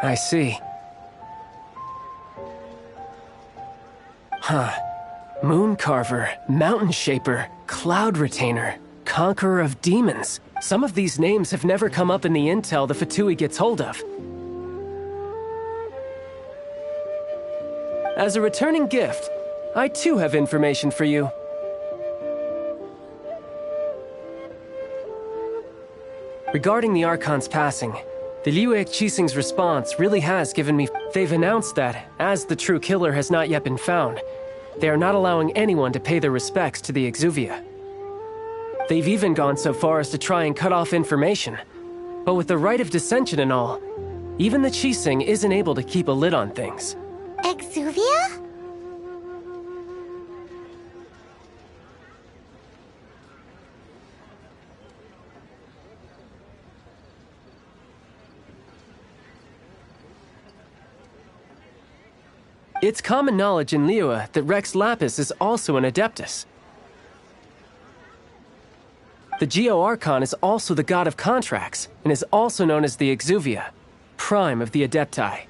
I see. Huh. Moon Carver, Mountain Shaper, Cloud Retainer, Conqueror of Demons. Some of these names have never come up in the intel the Fatui gets hold of. As a returning gift, I too have information for you. Regarding the Archon's passing, the Liu Qixing's response really has given me... They've announced that, as the true killer has not yet been found, they are not allowing anyone to pay their respects to the Exuvia. They've even gone so far as to try and cut off information. But with the right of dissension and all, even the Qixing isn't able to keep a lid on things. Exuvia? It's common knowledge in Liyue that Rex Lapis is also an Adeptus. The Geo-Archon is also the god of contracts, and is also known as the Exuvia, prime of the Adepti.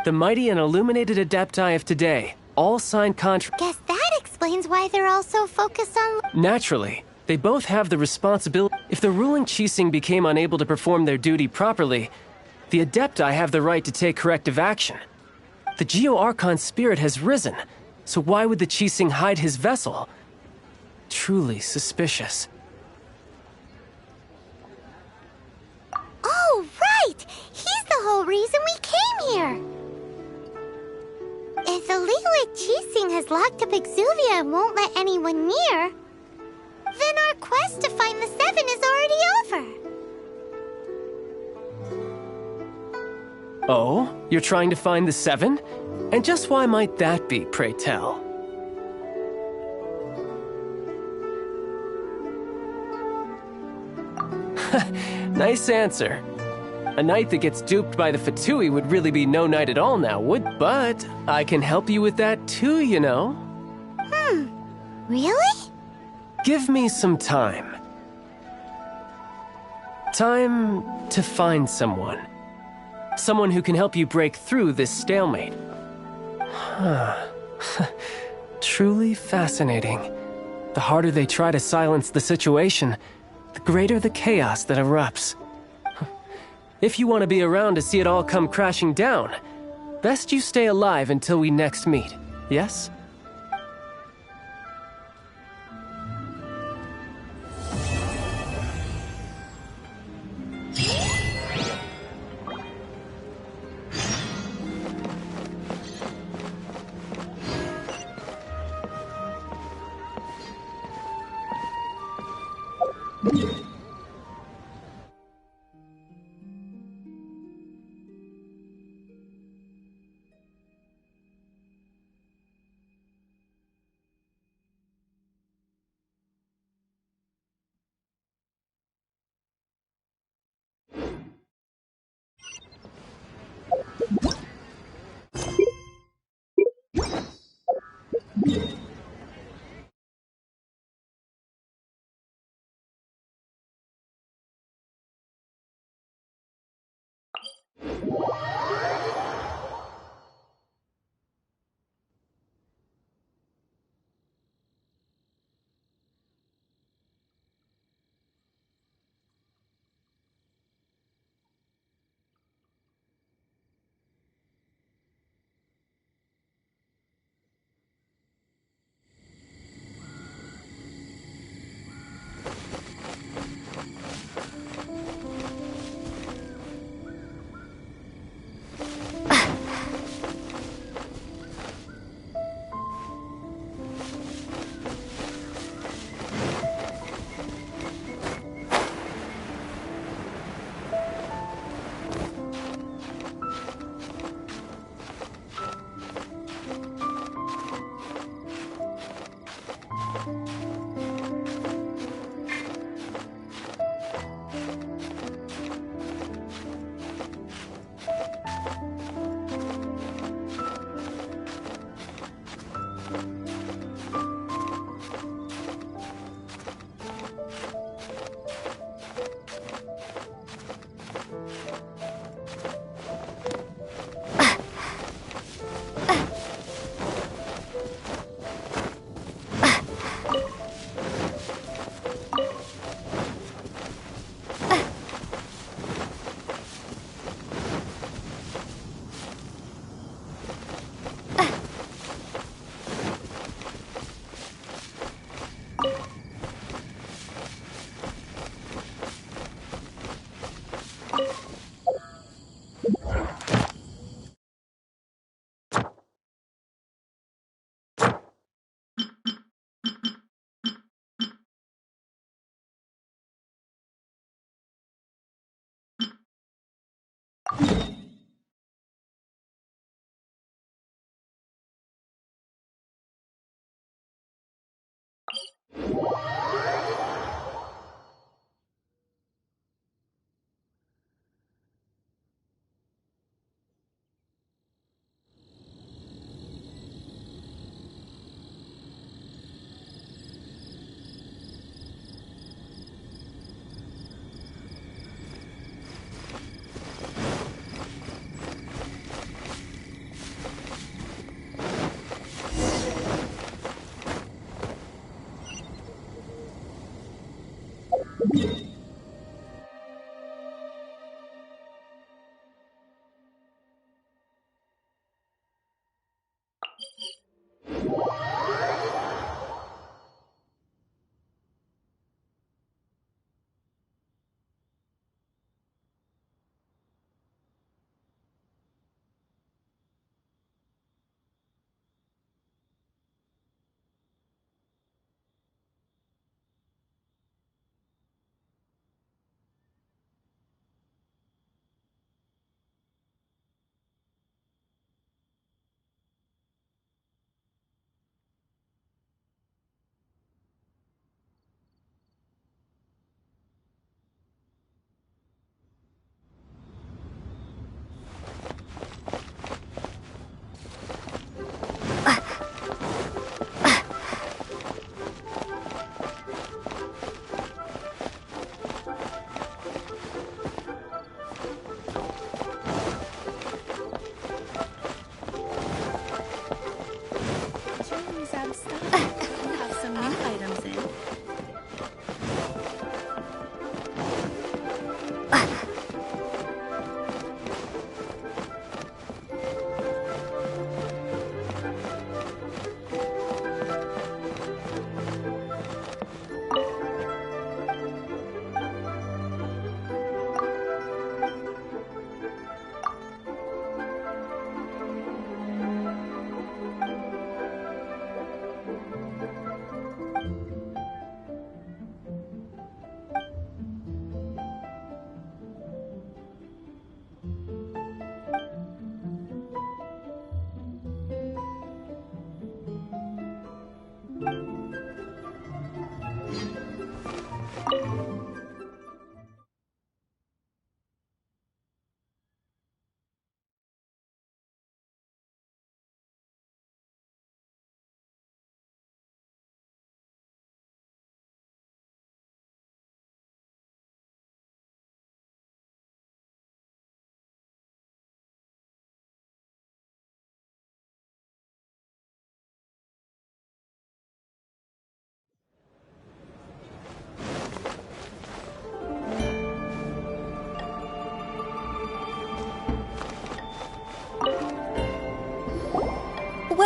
The mighty and illuminated Adepti of today all sign contracts. Guess that explains why they're all so focused on... Naturally, they both have the responsibility. If the ruling Qixing became unable to perform their duty properly, the Adepti have the right to take corrective action. The Geo-Archon's spirit has risen, so why would the Qixing hide his vessel? Truly suspicious. Oh, right! He's the whole reason we came here! If the Liyue Qixing has locked up Exuvia and won't let anyone near, then our quest to find the Seven is already over. Oh? You're trying to find the Seven? And just why might that be, pray tell? Nice answer. A knight that gets duped by the Fatui would really be no knight at all now, but I can help you with that too, you know. Really? Give me some time. Time to find someone. Someone who can help you break through this stalemate. Truly fascinating. The harder they try to silence the situation, the greater the chaos that erupts. If you want to be around to see it all come crashing down, best you stay alive until we next meet, yes?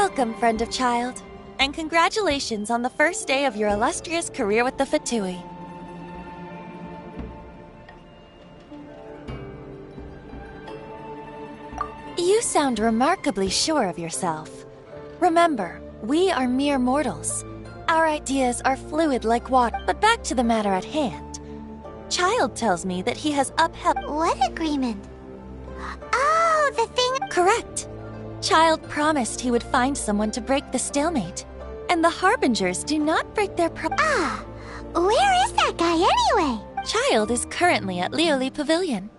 Welcome, friend of child, and congratulations on the first day of your illustrious career with the Fatui. You sound remarkably sure of yourself. Remember, we are mere mortals. Our ideas are fluid like water, but back to the matter at hand. Child tells me that he has upheld— What agreement? Oh, the thing— Correct. Child promised he would find someone to break the stalemate. And the Harbingers do not break their Where is that guy anyway? Child is currently at Lioli Pavilion.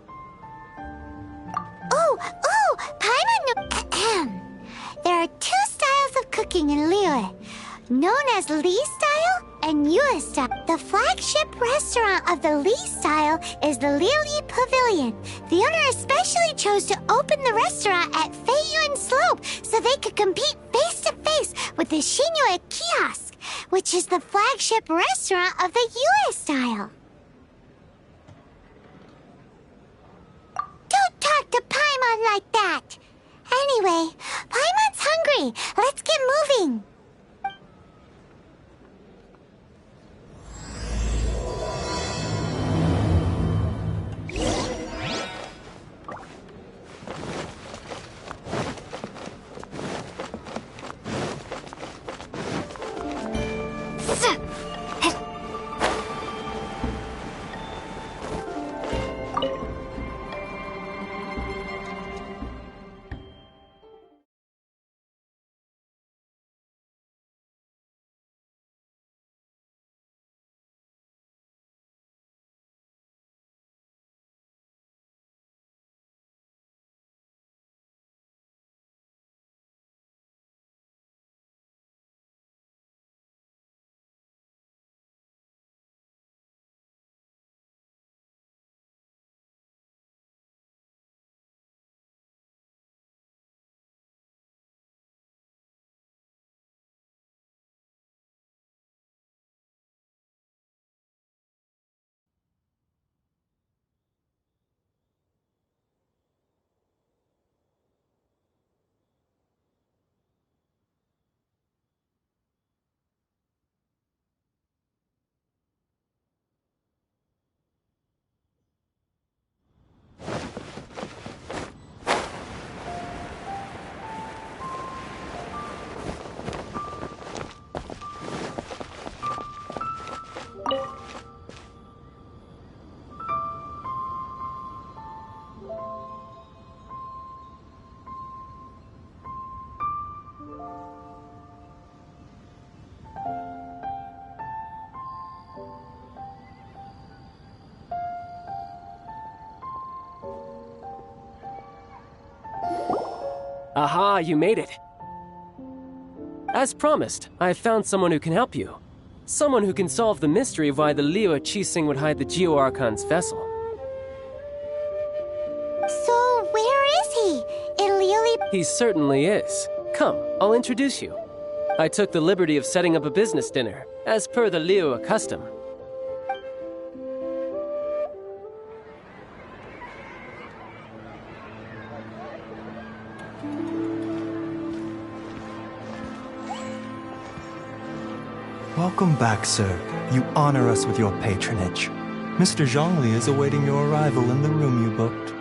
Paimon. There are two styles of cooking in Liyue, known as Li style and Yue style. The flagship restaurant of the Li style is the Lioli Pavilion. The owner especially chose to open the restaurant at Feiyuan Slope so they could compete face-to-face with the Xinyue Kiosk, which is the flagship restaurant of the Yue style. Don't talk to Paimon like that! Anyway, Paimon's hungry. Let's get moving. Aha, you made it. As promised, I've found someone who can help you. Someone who can solve the mystery of why the Liyue Qixing would hide the Geo-Archon's vessel. So, where is he? In Lioli? He certainly is. Come, I'll introduce you. I took the liberty of setting up a business dinner, as per the Liyue custom. Welcome back, sir. You honor us with your patronage. Mr. Zhongli is awaiting your arrival in the room you booked.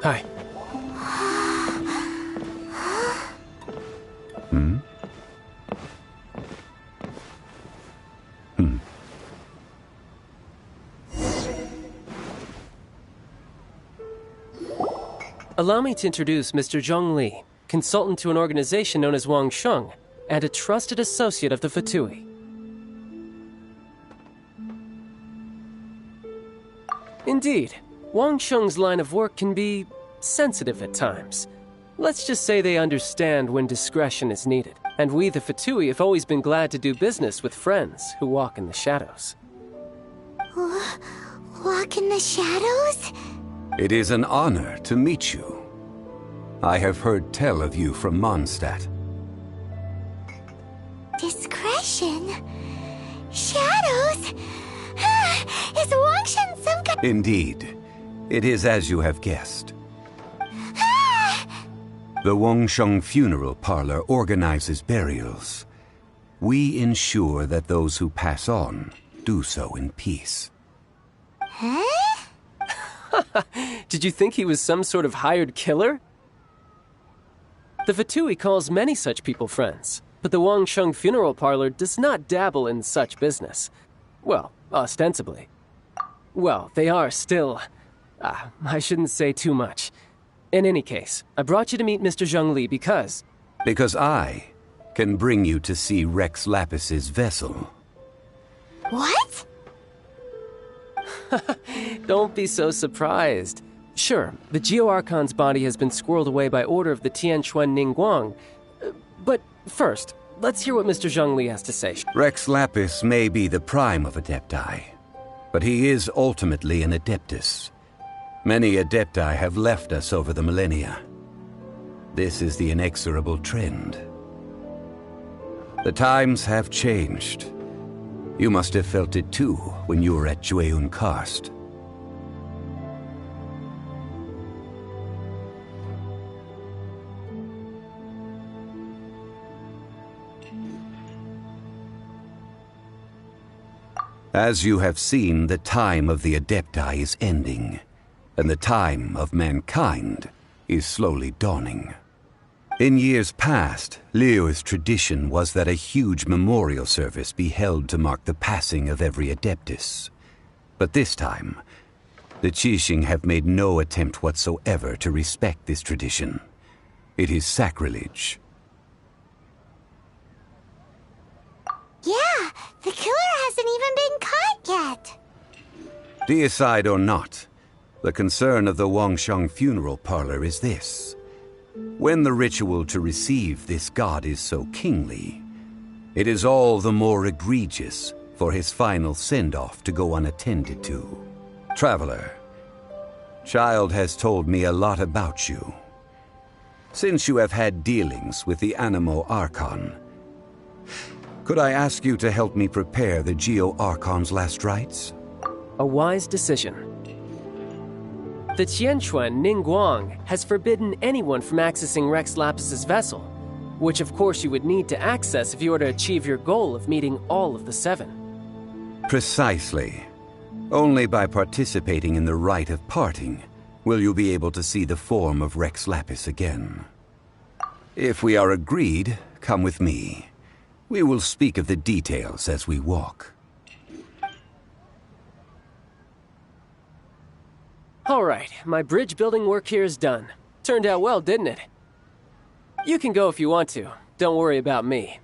Hi. Allow me to introduce Mr. Zhongli, consultant to an organization known as Wang Sheng, and a trusted associate of the Fatui. Indeed, Wang Sheng's line of work can be sensitive at times. Let's just say they understand when discretion is needed, and we the Fatui have always been glad to do business with friends who walk in the shadows. Walk in the shadows? It is an honor to meet you. I have heard tell of you from Mondstadt. Discretion? Shadows? Is Wang Shen some kind? Indeed. It is as you have guessed. The Wangsheng Funeral Parlor organizes burials. We ensure that those who pass on do so in peace. Huh? Did you think he was some sort of hired killer? The Fatui calls many such people friends, but the Wangsheng Funeral Parlor does not dabble in such business. Well, ostensibly. Well, they are still... I shouldn't say too much. In any case, I brought you to meet Mr. Zhongli because... Because I can bring you to see Rex Lapis's vessel. What? Don't be so surprised. Sure, the Geo-Archon's body has been squirreled away by order of the Tianquan Ningguang. But first, let's hear what Mr. Zhongli has to say. Rex Lapis may be the prime of Adepti, but he is ultimately an Adeptus. Many Adepti have left us over the millennia. This is the inexorable trend. The times have changed. You must have felt it too when you were at Jueyun Karst. As you have seen, the time of the Adepti is ending, and the time of mankind is slowly dawning. In years past, Liyue's tradition was that a huge memorial service be held to mark the passing of every Adeptus. But this time, the Qixing have made no attempt whatsoever to respect this tradition. It is sacrilege. Yeah, the killer hasn't even been caught yet. Deicide or not, the concern of the Wangsheng Funeral Parlor is this. When the ritual to receive this god is so kingly, it is all the more egregious for his final send-off to go unattended to. Traveler, Child has told me a lot about you. Since you have had dealings with the Animo Archon, could I ask you to help me prepare the Geo-Archon's last rites? A wise decision. The Tianquan Ningguang has forbidden anyone from accessing Rex Lapis's vessel, which of course you would need to access if you were to achieve your goal of meeting all of the seven. Precisely. Only by participating in the rite of parting will you be able to see the form of Rex Lapis again. If we are agreed, come with me. We will speak of the details as we walk. All right, my bridge building work here is done. Turned out well, didn't it? You can go if you want to. Don't worry about me.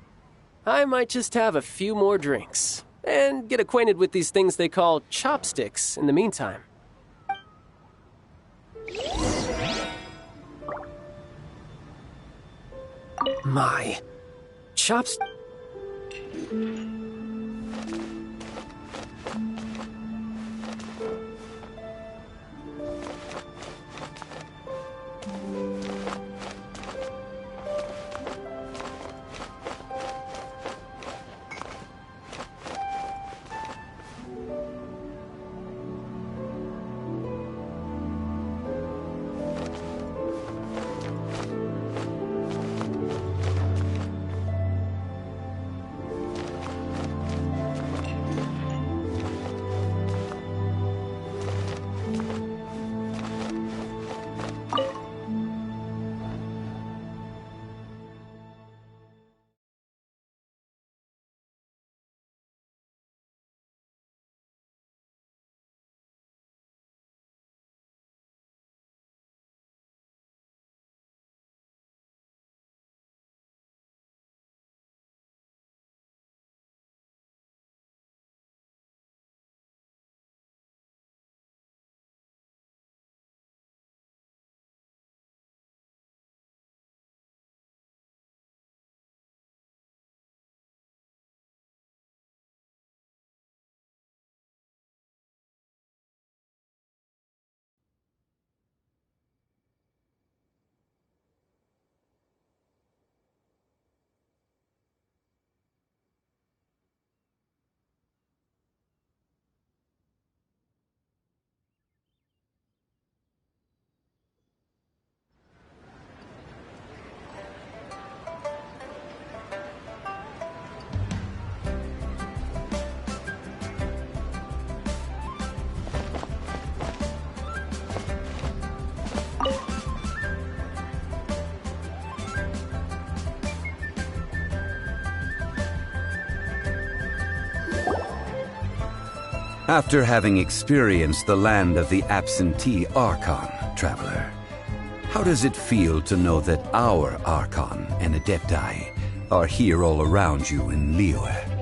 I might just have a few more drinks and get acquainted with these things they call chopsticks in the meantime. My chopsticks. After having experienced the land of the absentee Archon, traveler, how does it feel to know that our Archon and Adepti are here all around you in Liyue?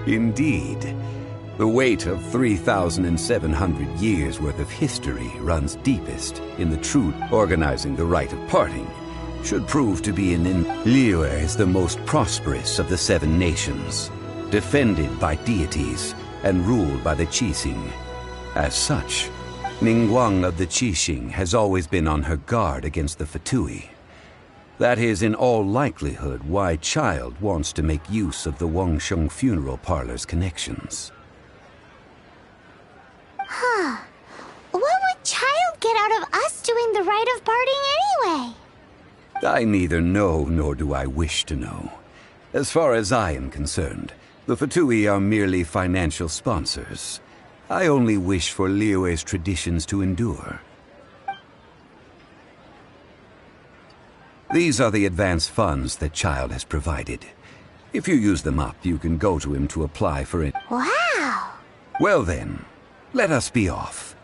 Indeed. The weight of 3,700 years' worth of history runs deepest in the true organizing the rite of parting. Should prove to be Liyue is the most prosperous of the 7 nations, defended by deities and ruled by the Qixing. As such, Ningguang of the Qixing has always been on her guard against the Fatui. That is in all likelihood why Child wants to make use of the Wangsheng funeral parlor's connections. Huh. What would Child get out of us doing the rite of parting anyway? I neither know nor do I wish to know. As far as I am concerned, the Fatui are merely financial sponsors. I only wish for Liyue's traditions to endure. These are the advance funds that Child has provided. If you use them up, you can go to him to apply for it. Wow! Well then, let us be off.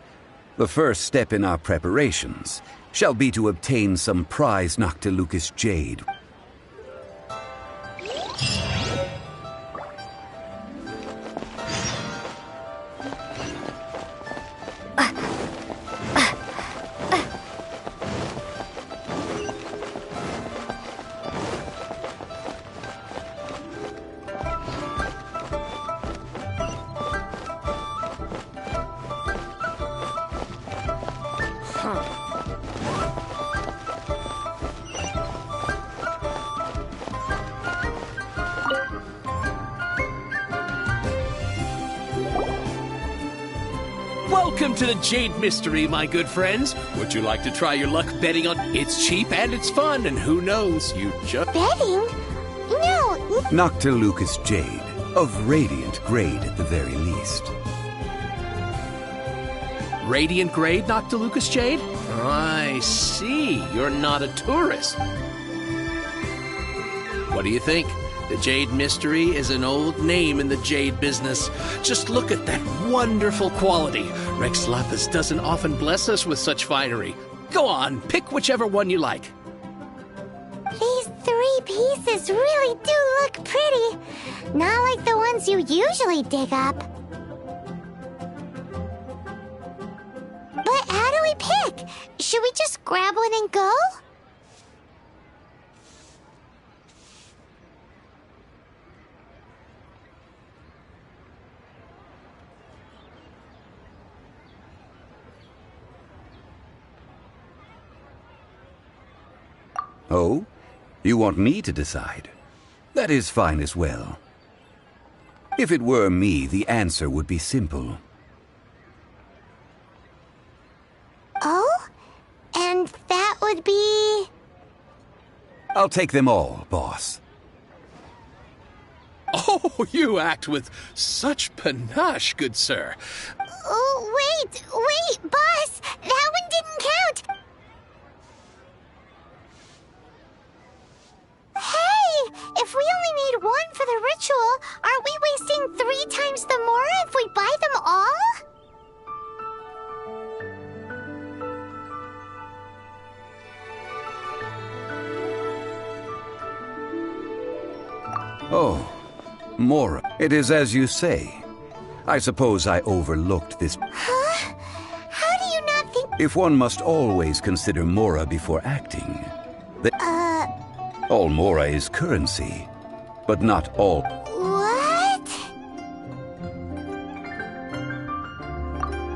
The first step in our preparations shall be to obtain some prize Noctilucous jade. Welcome to the Jade Mystery, my good friends. Would you like to try your luck betting on... It's cheap and it's fun, and who knows, you just... Betting? No! Noctilucous jade, of radiant grade at the very least. Radiant grade, Noctilucous jade? I see. You're not a tourist. What do you think? The Jade Mystery is an old name in the jade business. Just look at that wonderful quality. Rex Lapis doesn't often bless us with such finery. Go on, pick whichever one you like. These 3 pieces really do look pretty. Not like the ones you usually dig up. But how do we pick? Should we just grab one and go? Oh? You want me to decide? That is fine as well. If it were me, the answer would be simple. Oh? And that would be... I'll take them all, boss. Oh, you act with such panache, good sir. Oh, wait, boss! That one didn't count! Hey! If we only need one for the ritual, aren't we wasting 3 times the Mora if we buy them all? Oh, Mora. It is as you say. I suppose I overlooked this. Huh? How do you not think... If one must always consider Mora before acting, then all Mora is currency, but not all. What?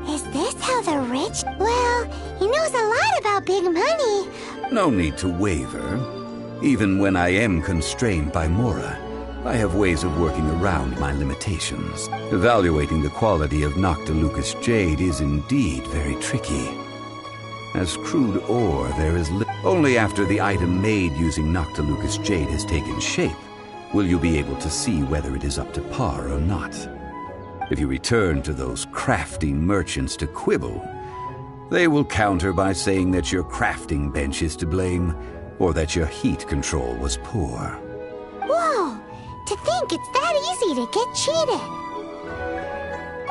Is this how the rich... Well, he knows a lot about big money. No need to waver. Even when I am constrained by Mora, I have ways of working around my limitations. Evaluating the quality of Noctilucous jade is indeed very tricky. As crude ore, there is only after the item made using Noctilucous jade has taken shape will you be able to see whether it is up to par or not. If you return to those crafty merchants to quibble, They will counter by saying that your crafting bench is to blame, or that your heat control was poor. Whoa! To think it's that easy to get cheated.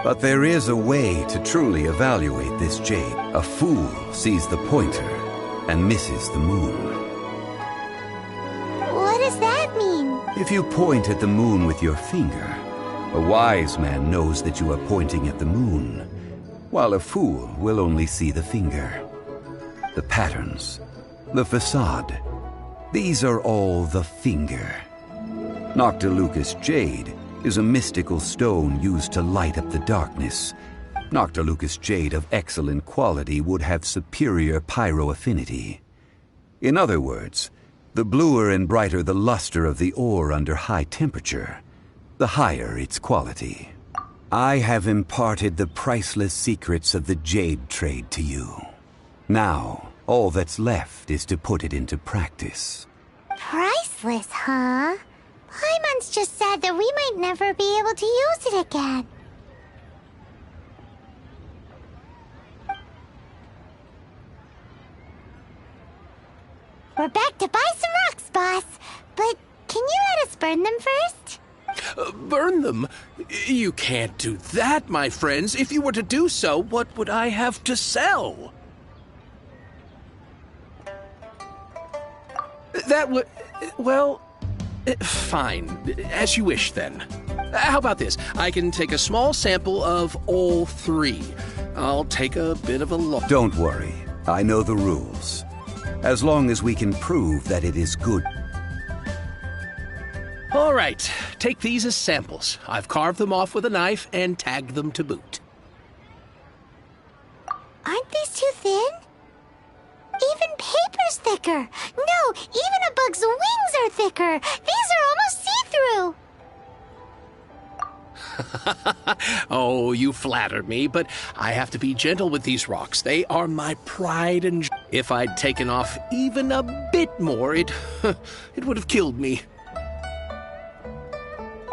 But there is a way to truly evaluate this jade. A fool sees the pointer and misses the moon. What does that mean? If you point at the moon with your finger, a wise man knows that you are pointing at the moon, while a fool will only see the finger. The patterns, the facade, these are all the finger. Noctilucous jade is a mystical stone used to light up the darkness. Noctilucous jade of excellent quality would have superior pyroaffinity. In other words, the bluer and brighter the luster of the ore under high temperature, the higher its quality. I have imparted the priceless secrets of the jade trade to you. Now, all that's left is to put it into practice. Priceless, huh? Paimon's just said that we might never be able to use it again. We're back to buy some rocks, boss. But can you let us burn them first? Burn them? You can't do that, my friends. If you were to do so, what would I have to sell? That would... well... fine. As you wish, then. How about this? I can take a small sample of all three. I'll take a bit of a look. Don't worry. I know the rules. As long as we can prove that it is good. All right. Take these as samples. I've carved them off with a knife and tagged them to boot. Aren't these too thin? Even paper's thicker. No, even a bug's wings are thicker. These are almost see-through. Oh, you flatter me, but I have to be gentle with these rocks. They are my pride and joy. If I'd taken off even a bit more, it would have killed me.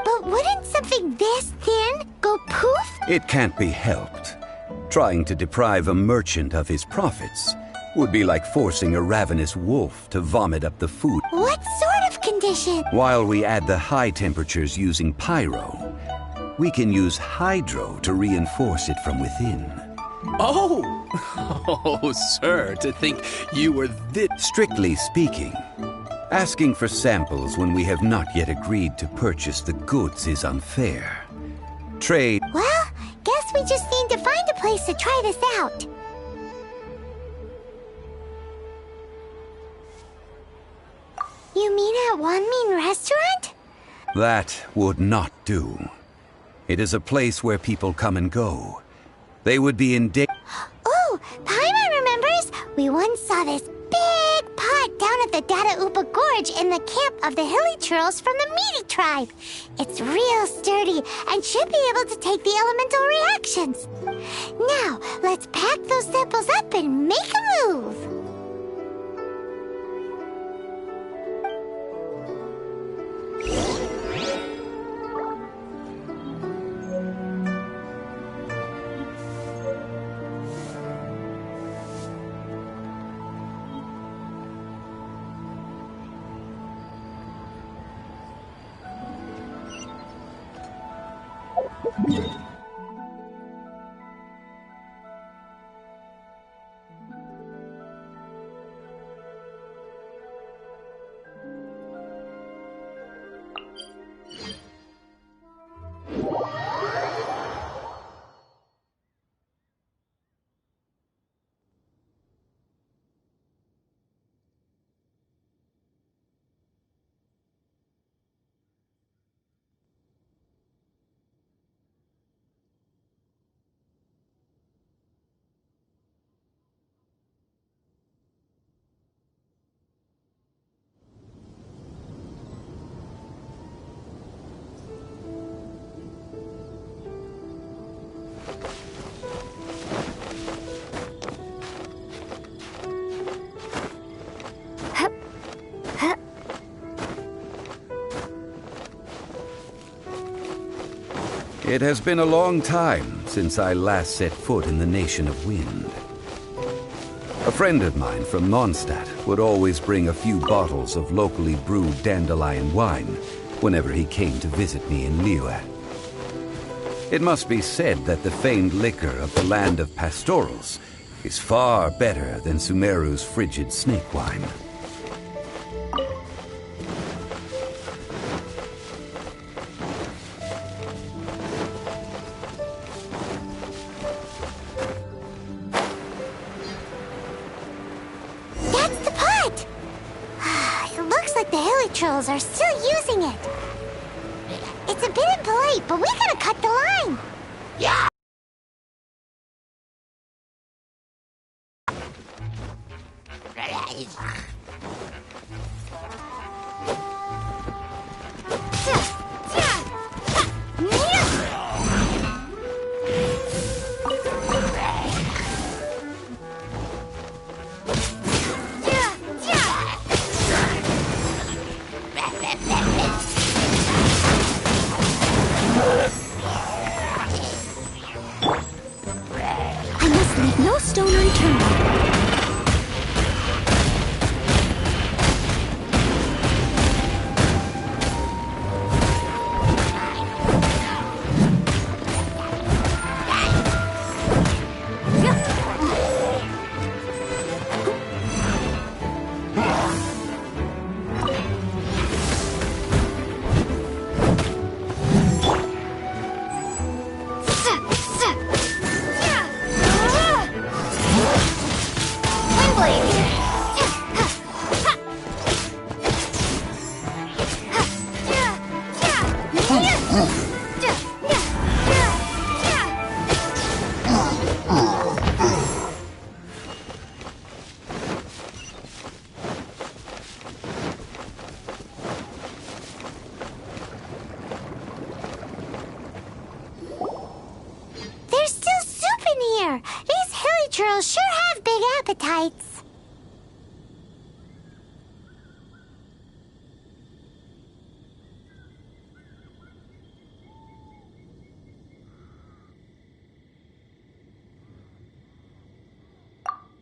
But wouldn't something this thin go poof? It can't be helped. Trying to deprive a merchant of his profits would be like forcing a ravenous wolf to vomit up the food. What sort of condition? While we add the high temperatures using pyro, we can use hydro to reinforce it from within. Oh, sir, to think you were this... Strictly speaking, asking for samples when we have not yet agreed to purchase the goods is unfair. Trade... Well, guess we just need to find a place to try this out. You mean at Wanmin Restaurant? That would not do. It is a place where people come and go. They would be in Oh, Paimon remembers! We once saw this big pot down at the Dada Upa Gorge in the camp of the hilly churls from the Meaty tribe. It's real sturdy and should be able to take the elemental reactions. Now, let's pack those samples up and make a move. It has been a long time since I last set foot in the Nation of Wind. A friend of mine from Mondstadt would always bring a few bottles of locally brewed dandelion wine whenever he came to visit me in Liyue. It must be said that the famed liquor of the land of pastorals is far better than Sumeru's frigid snake wine. That's the pot! It looks like the hilly trolls are still using it. It's a bit impolite, but we gotta cut the line. Yeah! I must leave no stone unturned. There's still soup in here. These hilly trolls sure have big appetites.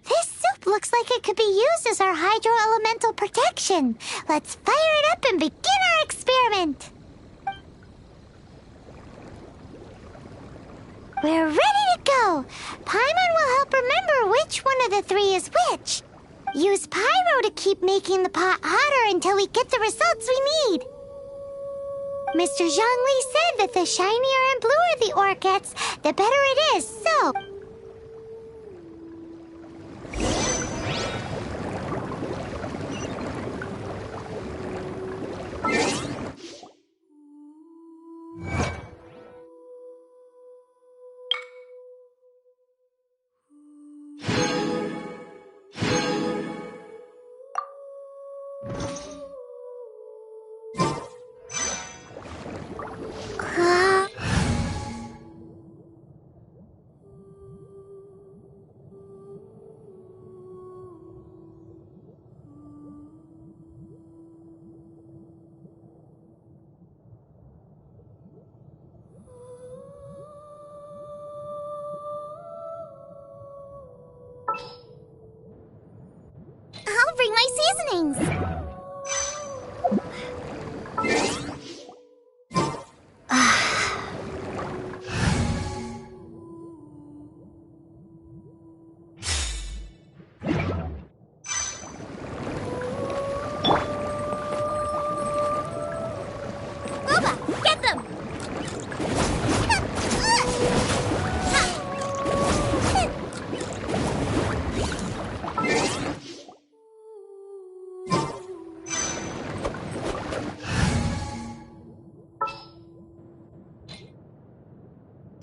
This soup looks like it could be used as our hydro-elemental protection. Let's fire it up and begin our experiment. We're ready to go. Paimon will help remember which one of the three is which. Use pyro to keep making the pot hotter until we get the results we need. Mr. Zhongli said that the shinier and bluer the ore gets, the better it is, so... I'll bring my seasonings. Booba, get them!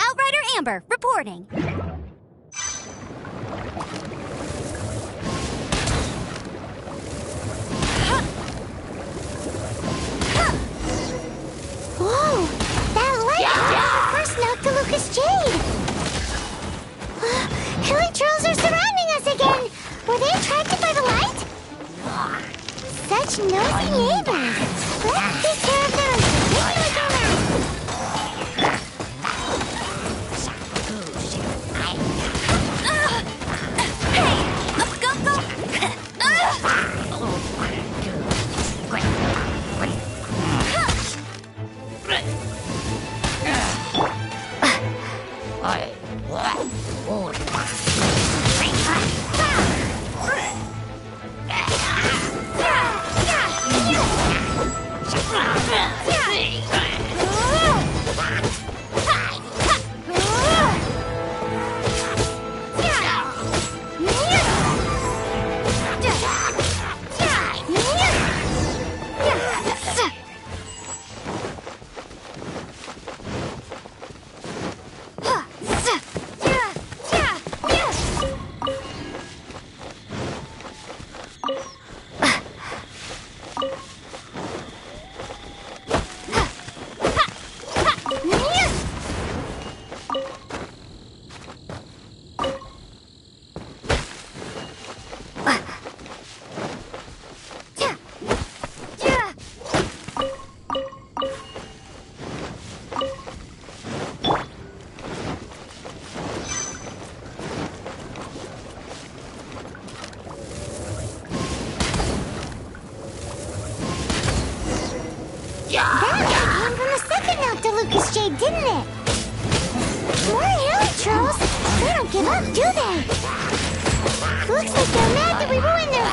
Outrider Amber, reporting. Whoa! That light first knocked the Lucas Jade! Hilly trolls are surrounding us again! Were they attracted by the light? Such nosy neighbors! Let's take care of them and take them around! Hey, up go! Lucas Jade, didn't it? More hill trolls? They don't give up, do they? Looks like they're mad that we ruined their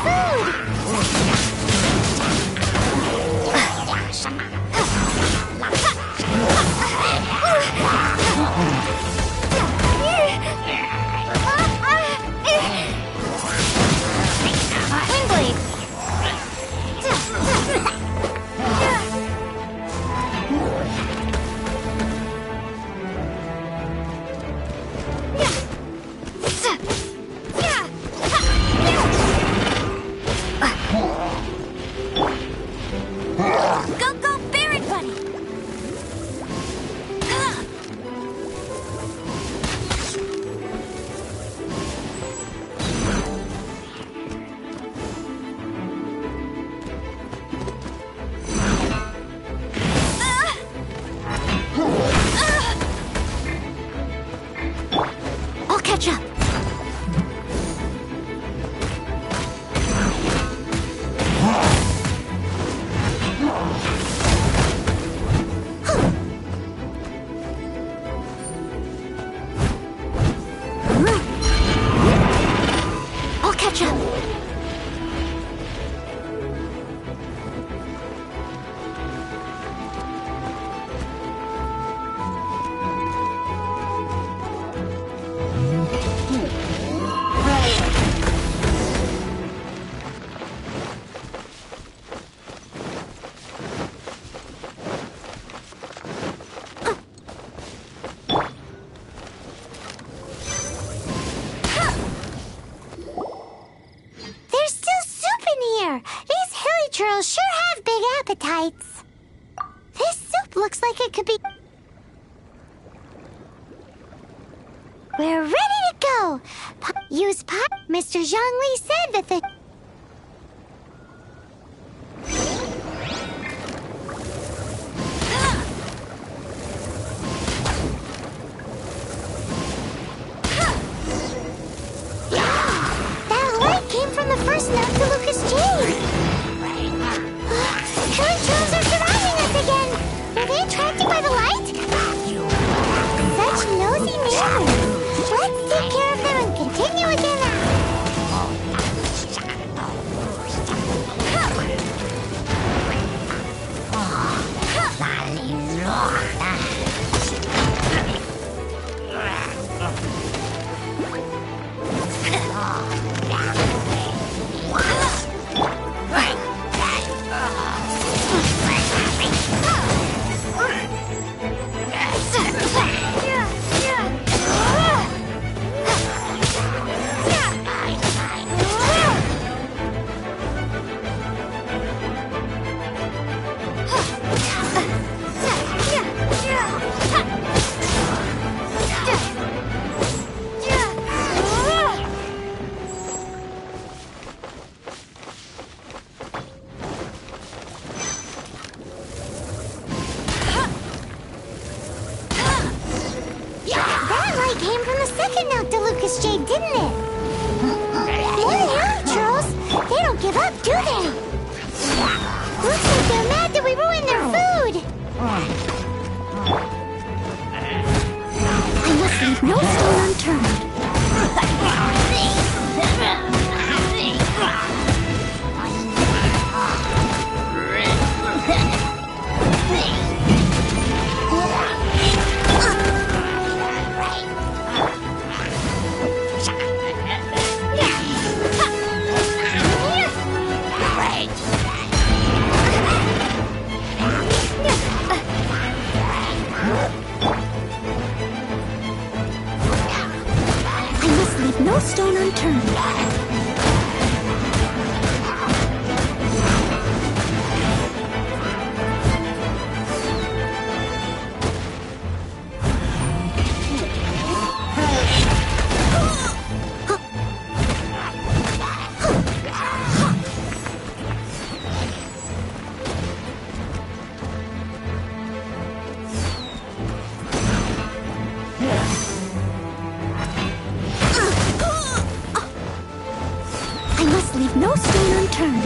appetites. This soup looks like it could be... We're ready to go. Use pot. Mr. Zhongli said that the... That light came from the first note to Lucas Jade. Trolls are surrounding us again! Were they attracted by the light? Such nosy neighbors! Let's take care of them and continue again. Came from the second note to Lucas Jade, didn't it? More hill trolls? They don't give up, do they? Looks like they're mad that we ruined their food. I must leave no stone unturned. No stone unturned. Leave no stone unturned.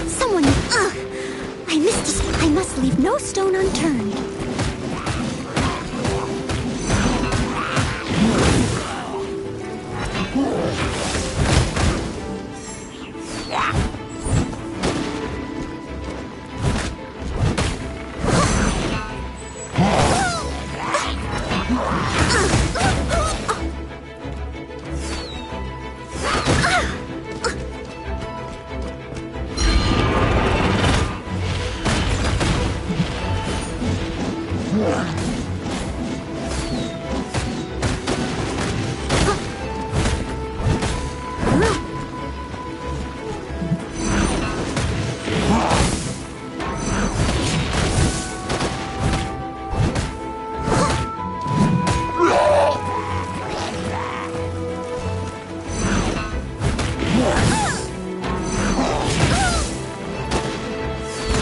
Someone... I missed a... I must leave no stone unturned.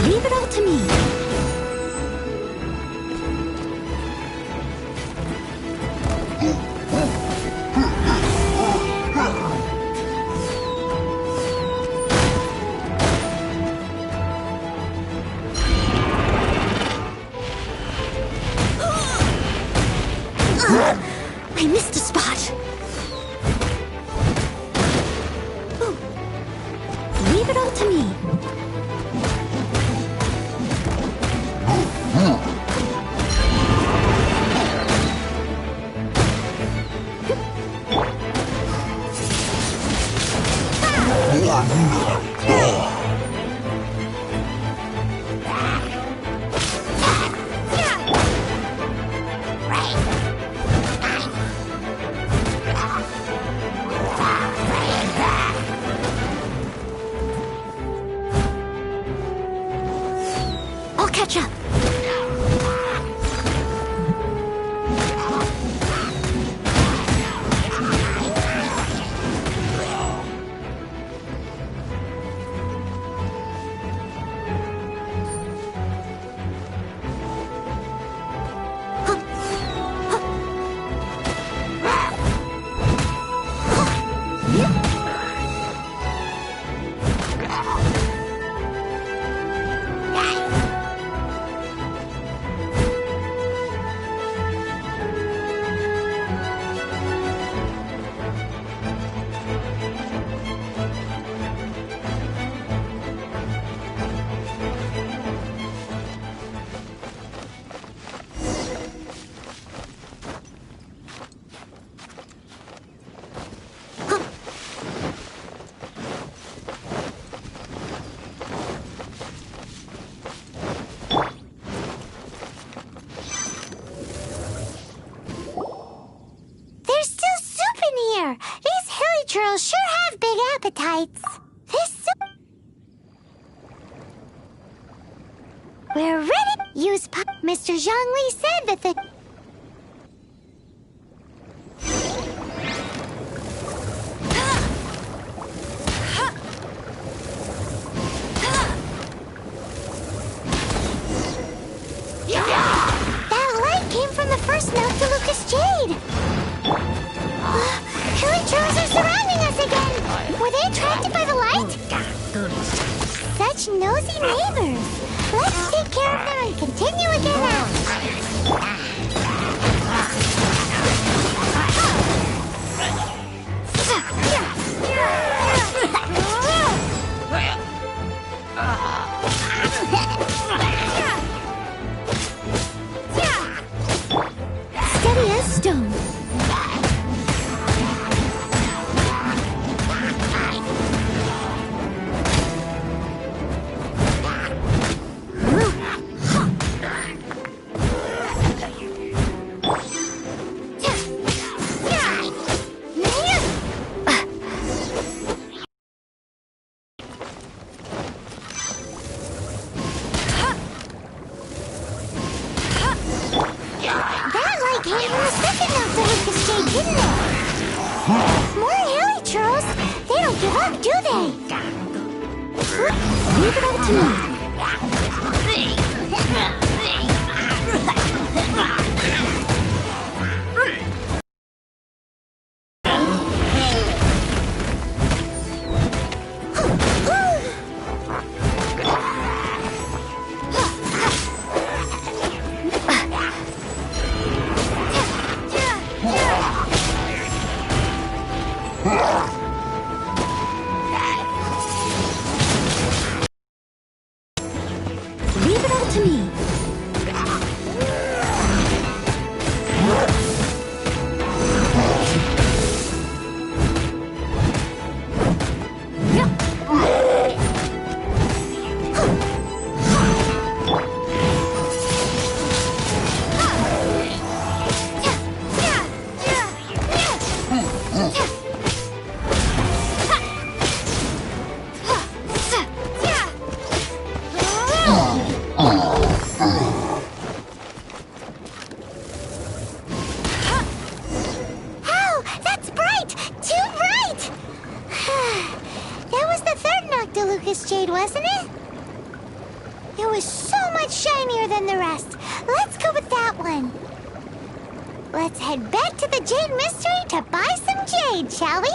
Leave it all to me. I missed a spot. Leave it all to me. I'll catch up. These hilly churls sure have big appetites. We're ready. Use Mr. Zhongli said that the... such nosy neighbors. Let's take care of them and continue again out. Steady as stone. That light came from the second Noctilucous Jade, didn't it? More hilly churls. They don't give up, do they? Leave it up to me. Leave it up to me. Ow! That's bright! Too bright! That was the third Noctilucous Jade, wasn't it? It was so much shinier than the rest. Let's go with that one. Let's head back to the Jade Mystery to buy some jade, shall we?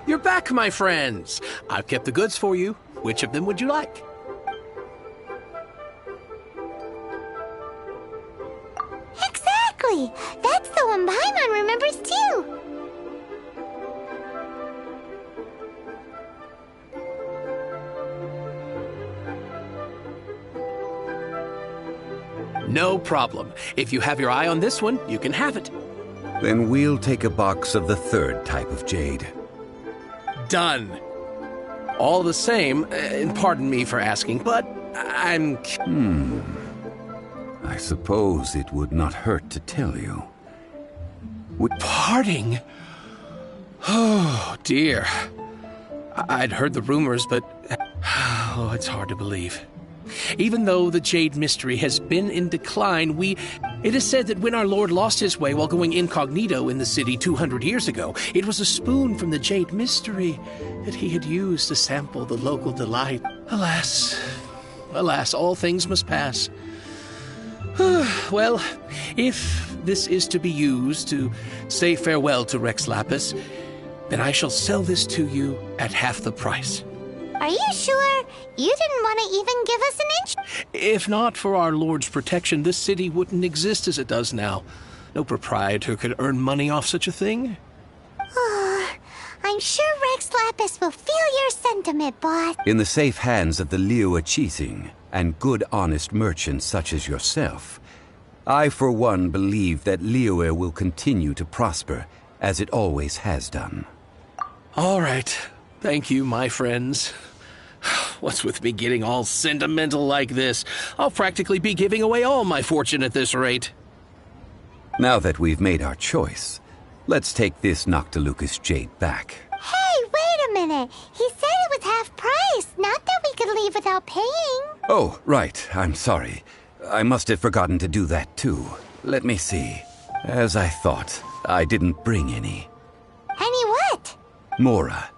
You're back, my friends. I've kept the goods for you. Which of them would you like? Exactly! That's the one Paimon remembers too! No problem. If you have your eye on this one, you can have it. Then we'll take a box of the third type of jade. Done. All the same, and pardon me for asking, but I'm... I suppose it would not hurt to tell you. Parting? Oh, dear. I'd heard the rumors, but... Oh, it's hard to believe. Even though the Jade Mystery has been in decline, it is said that when our Lord lost his way while going incognito in the city 200 years ago, it was a spoon from the Jade Mystery that he had used to sample the local delight. Alas, alas, all things must pass. Well, if this is to be used to say farewell to Rex Lapis, then I shall sell this to you at half the price. Are you sure? You didn't want to even give us an inch? If not for our Lord's protection, this city wouldn't exist as it does now. No proprietor could earn money off such a thing. I'm sure Rex Lapis will feel your sentiment, boss. In the safe hands of the Liyue Qixing and good honest merchants such as yourself, I for one believe that Liyue will continue to prosper as it always has done. All right. Thank you, my friends. What's with me getting all sentimental like this? I'll practically be giving away all my fortune at this rate. Now that we've made our choice, let's take this Noctilucous jade back. Hey, wait a minute. He said it was half price, not that we could leave without paying. Oh, right. I'm sorry. I must have forgotten to do that too. Let me see. As I thought, I didn't bring any. Any what? Mora.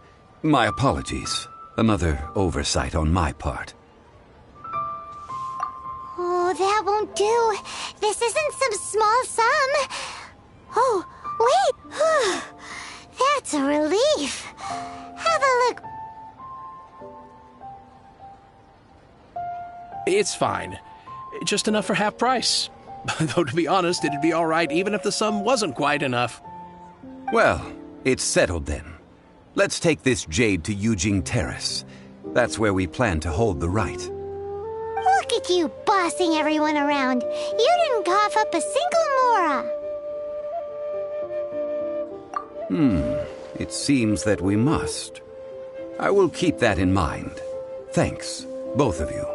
My apologies. Another oversight on my part. Oh, that won't do. This isn't some small sum. Oh, wait. That's a relief. Have a look. It's fine. Just enough for half price. Though to be honest, it'd be all right even if the sum wasn't quite enough. Well, it's settled then. Let's take this jade to Yujing Terrace. That's where we plan to hold the rite. Look at you bossing everyone around. You didn't cough up a single mora. It seems that we must. I will keep that in mind. Thanks, both of you.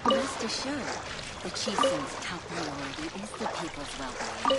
Rest assured, the chieftain's top priority is the people's well-being.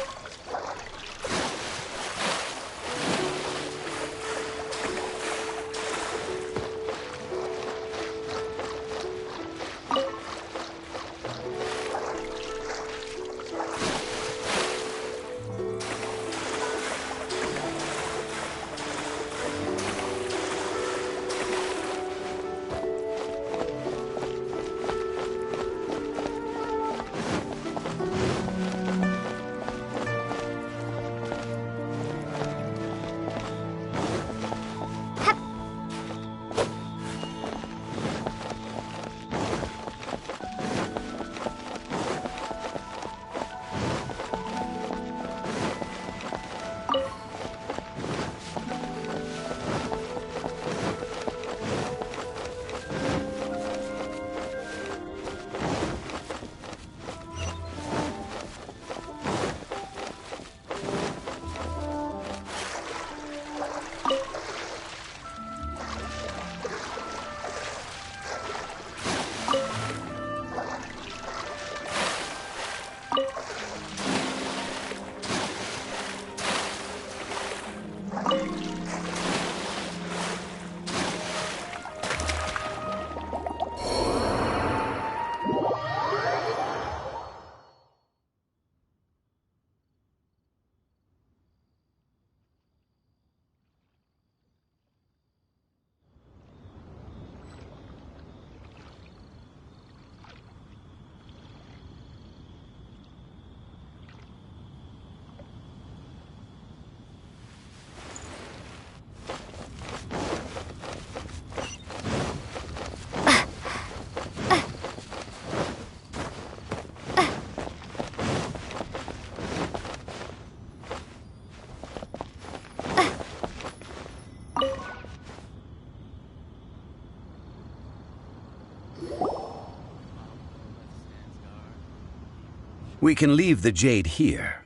We can leave the jade here.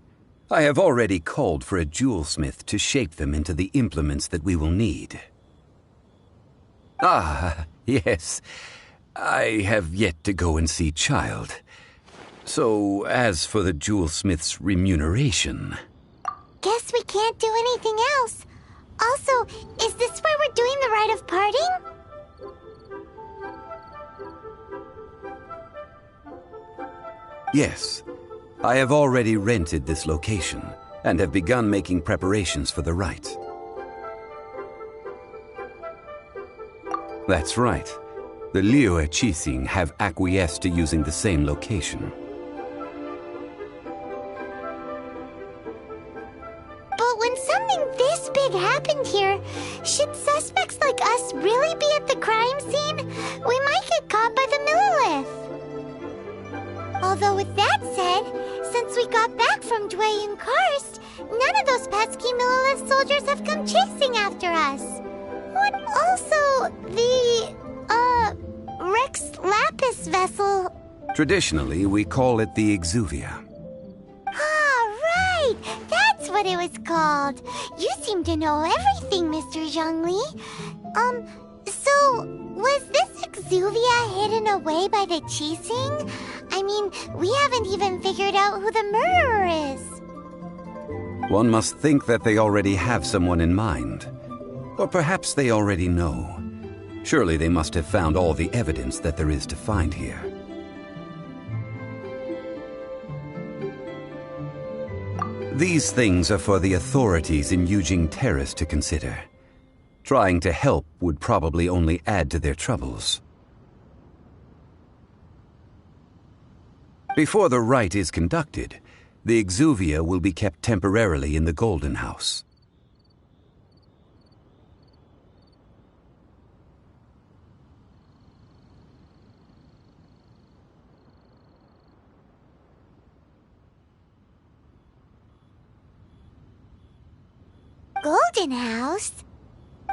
I have already called for a jewelsmith to shape them into the implements that we will need. Ah, yes. I have yet to go and see Child. So, as for the jewelsmith's remuneration... Guess we can't do anything else. Also, is this where we're doing the rite of parting? Yes. I have already rented this location, and have begun making preparations for the rite. That's right. The Liyue Qixing have acquiesced to using the same location. But when something this big happened here, should suspects like us really be at the crime scene? We might get caught by the Millilith. Although with that said, since we got back from Dwayne Karst, none of those pesky Millilith soldiers have come chasing after us. What also, the, Rex Lapis vessel... Traditionally, we call it the Exuvia. Ah, right! That's what it was called. You seem to know everything, Mr. Zhongli. So, was this Exuvia hidden away by the Qixing? I mean, we haven't even figured out who the murderer is. One must think that they already have someone in mind. Or perhaps they already know. Surely they must have found all the evidence that there is to find here. These things are for the authorities in Yujing Terrace to consider. Trying to help would probably only add to their troubles. Before the rite is conducted, the Exuvia will be kept temporarily in the Golden House. Golden House?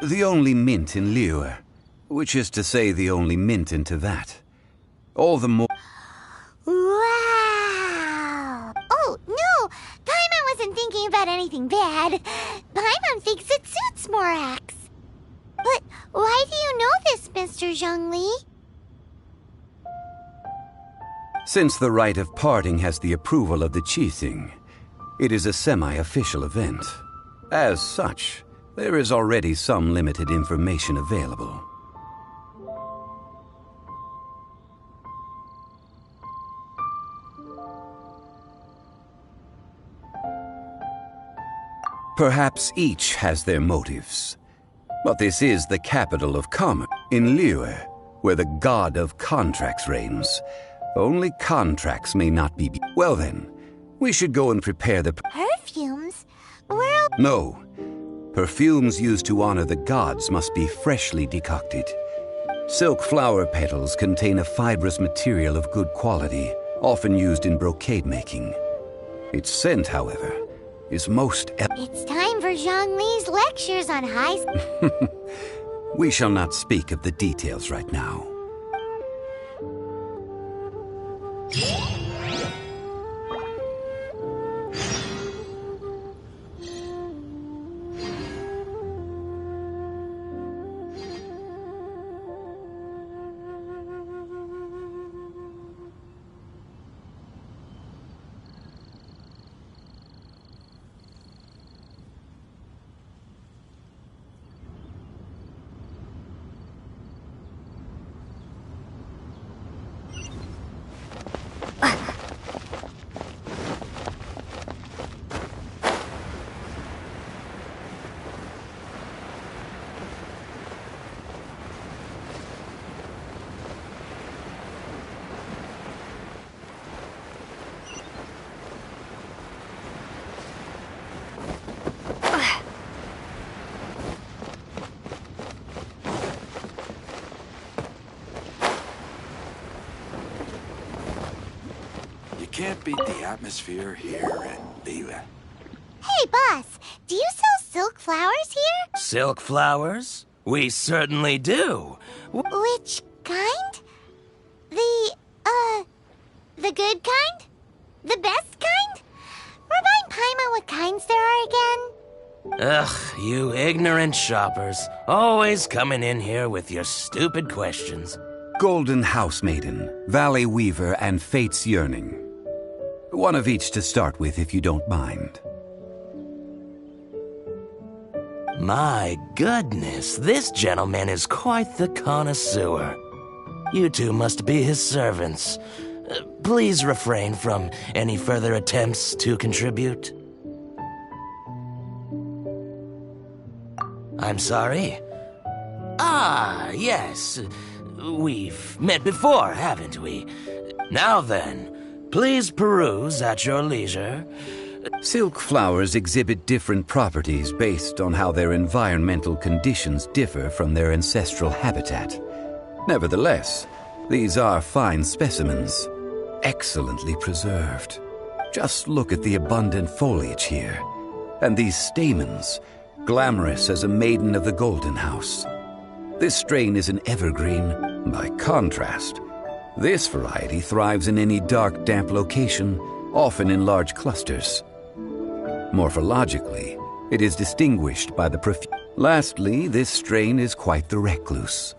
The only mint in Liyue, which is to say the only mint in Teyvat. All the more... Wow! Oh, no! Paimon wasn't thinking about anything bad. Paimon thinks it suits Morax. But why do you know this, Mr. Zhongli? Since the rite of parting has the approval of the Qixing, it is a semi-official event. As such, there is already some limited information available. Perhaps each has their motives. But this is the capital of commerce. In Liyue, where the god of contracts reigns, only contracts may not be... Well then, we should go and prepare the... Perfumes? Well... No. Perfumes used to honor the gods must be freshly decocted. Silk flower petals contain a fibrous material of good quality, often used in brocade making. Its scent, however, is most... It's time for Zhongli's lectures on high... We shall not speak of the details right now. Can't beat the atmosphere here in Liyue. Hey, boss, do you sell silk flowers here? Silk flowers? We certainly do. Which kind? The good kind? The best kind? We're buying Paimon what kinds there are again? Ugh, you ignorant shoppers. Always coming in here with your stupid questions. Golden House Maiden, Valley Weaver, and Fate's Yearning. One of each to start with, if you don't mind. My goodness, this gentleman is quite the connoisseur. You two must be his servants. Please refrain from any further attempts to contribute. I'm sorry? Ah, yes. We've met before, haven't we? Now then, please peruse at your leisure. Silk flowers exhibit different properties based on how their environmental conditions differ from their ancestral habitat. Nevertheless, these are fine specimens, excellently preserved. Just look at the abundant foliage here, and these stamens, glamorous as a maiden of the Golden House. This strain is an evergreen. By contrast, this variety thrives in any dark, damp location, often in large clusters. Morphologically, it is distinguished by the perfume. Lastly, this strain is quite the recluse.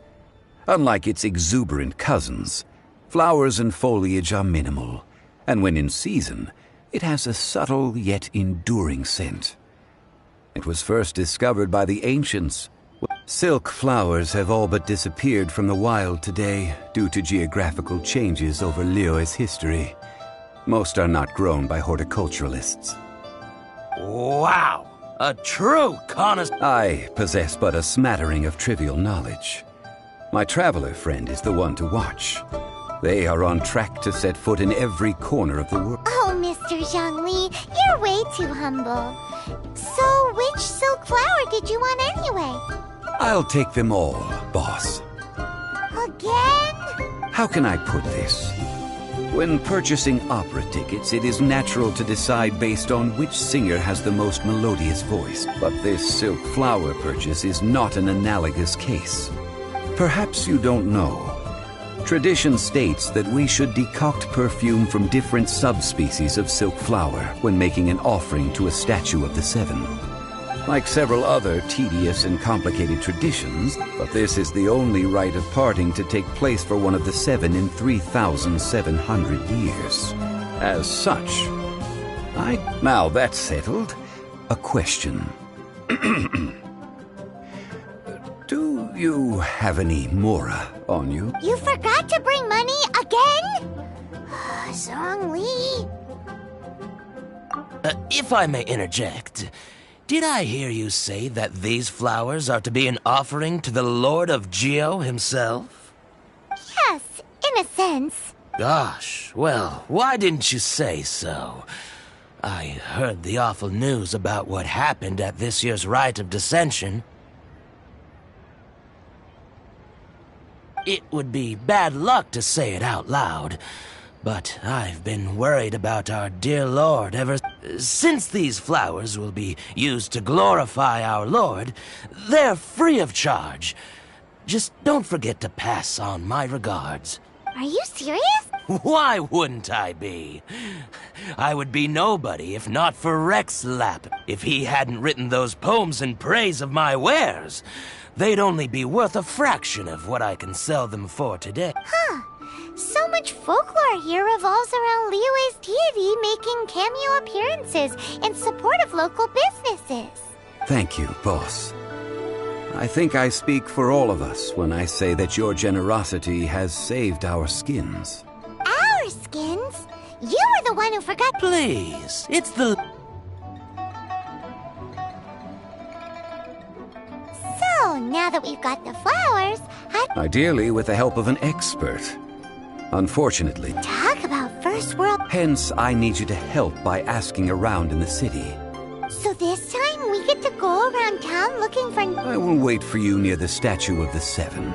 Unlike its exuberant cousins, flowers and foliage are minimal, and when in season, it has a subtle yet enduring scent. It was first discovered by the ancients. Silk flowers have all but disappeared from the wild today due to geographical changes over Liyue's history. Most are not grown by horticulturalists. Wow! A true connoisseur. I possess but a smattering of trivial knowledge. My traveler friend is the one to watch. They are on track to set foot in every corner of the world. Oh, Mr. Zhongli, you're way too humble. So, which silk flower did you want anyway? I'll take them all, boss. Again? How can I put this? When purchasing opera tickets, it is natural to decide based on which singer has the most melodious voice. But this silk flower purchase is not an analogous case. Perhaps you don't know. Tradition states that we should decoct perfume from different subspecies of silk flower when making an offering to a statue of the Seven. Like several other tedious and complicated traditions, but this is the only rite of parting to take place for one of the seven in 3,700 years. As such, Now that's settled, a question. Do you have any mora on you? You forgot to bring money again? Zhongli. If I may interject, did I hear you say that these flowers are to be an offering to the Lord of Geo himself? Yes, in a sense. Gosh, well, why didn't you say so? I heard the awful news about what happened at this year's Rite of Dissension. It would be bad luck to say it out loud, but I've been worried about our dear Lord ever since. These flowers will be used to glorify our Lord. They're free of charge. Just don't forget to pass on my regards. Are you serious? Why wouldn't I be? I would be nobody if not for Rex Lap. If he hadn't written those poems in praise of my wares, they'd only be worth a fraction of what I can sell them for today. Huh. So much folklore here revolves around Liyue's deity making cameo appearances in support of local businesses. Thank you, boss. I think I speak for all of us when I say that your generosity has saved our skins. Our skins? You were the one who forgot. Please, it's the... So, now that we've got the flowers, Ideally with the help of an expert. Unfortunately. Talk about first world. Hence, I need you to help by asking around in the city. So this time we get to go around town looking for... I will wait for you near the statue of the Seven.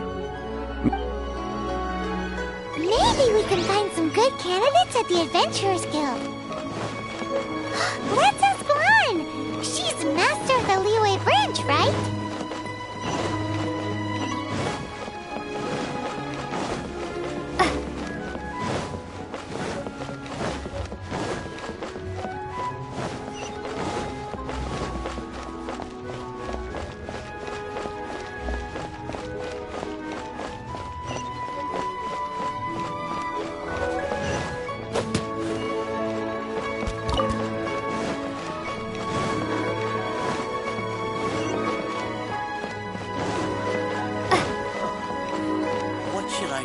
Maybe we can find some good candidates at the Adventurers Guild. Let's ask Guan. She's master of the Liyue branch, right?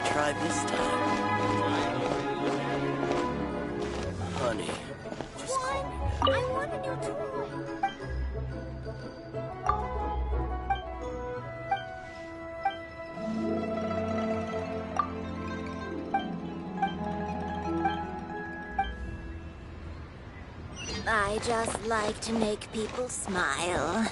try this time. Honey, just call me back. I want a new toy. I just like to make people smile.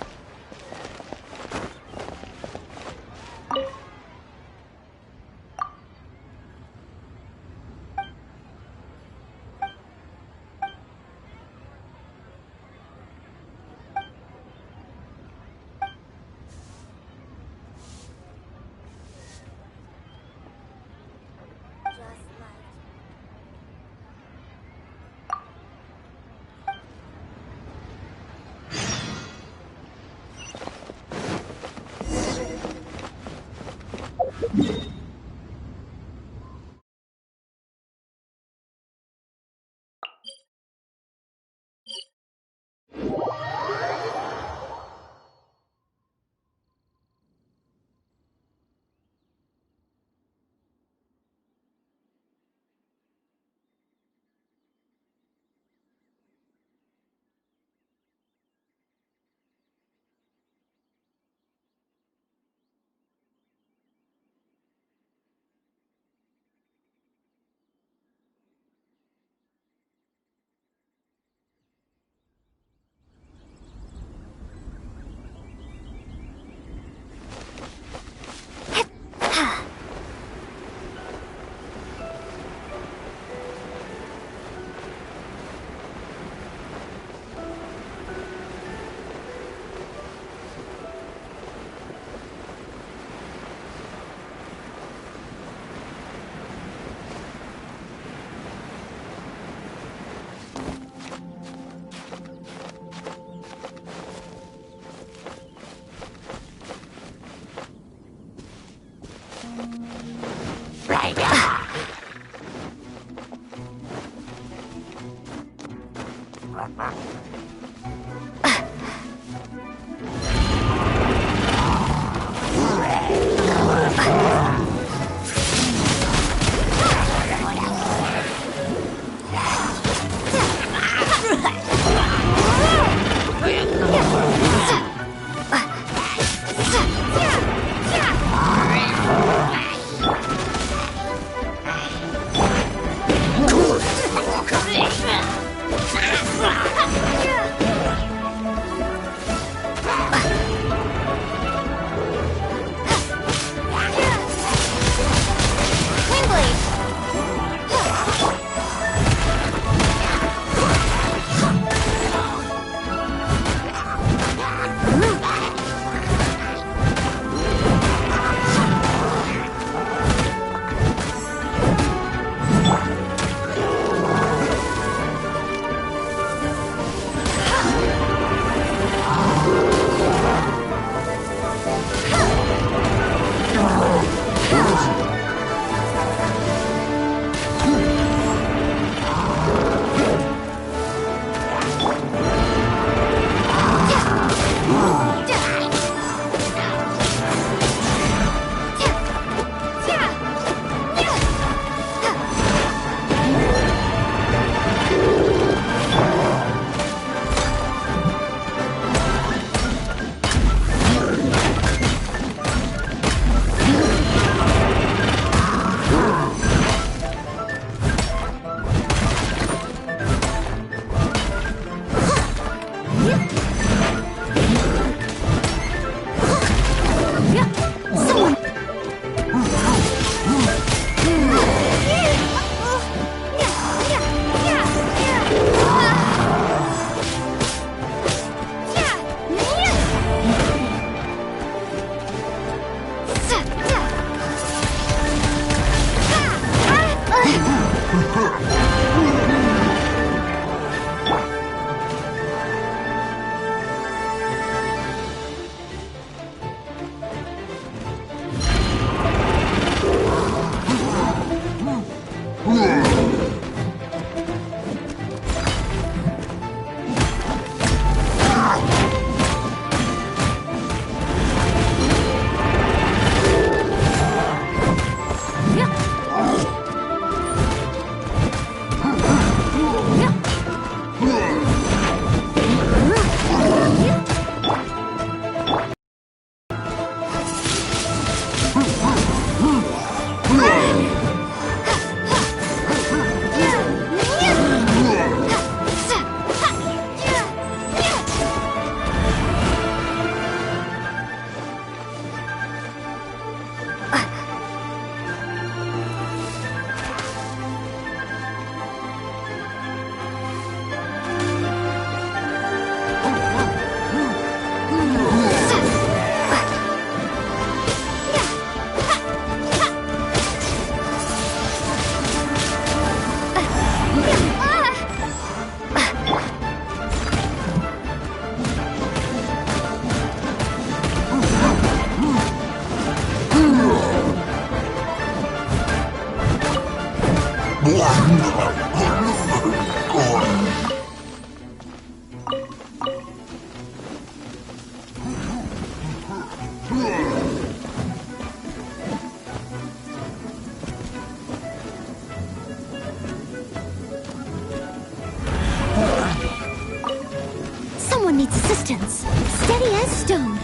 Someone needs assistance. Steady as stone.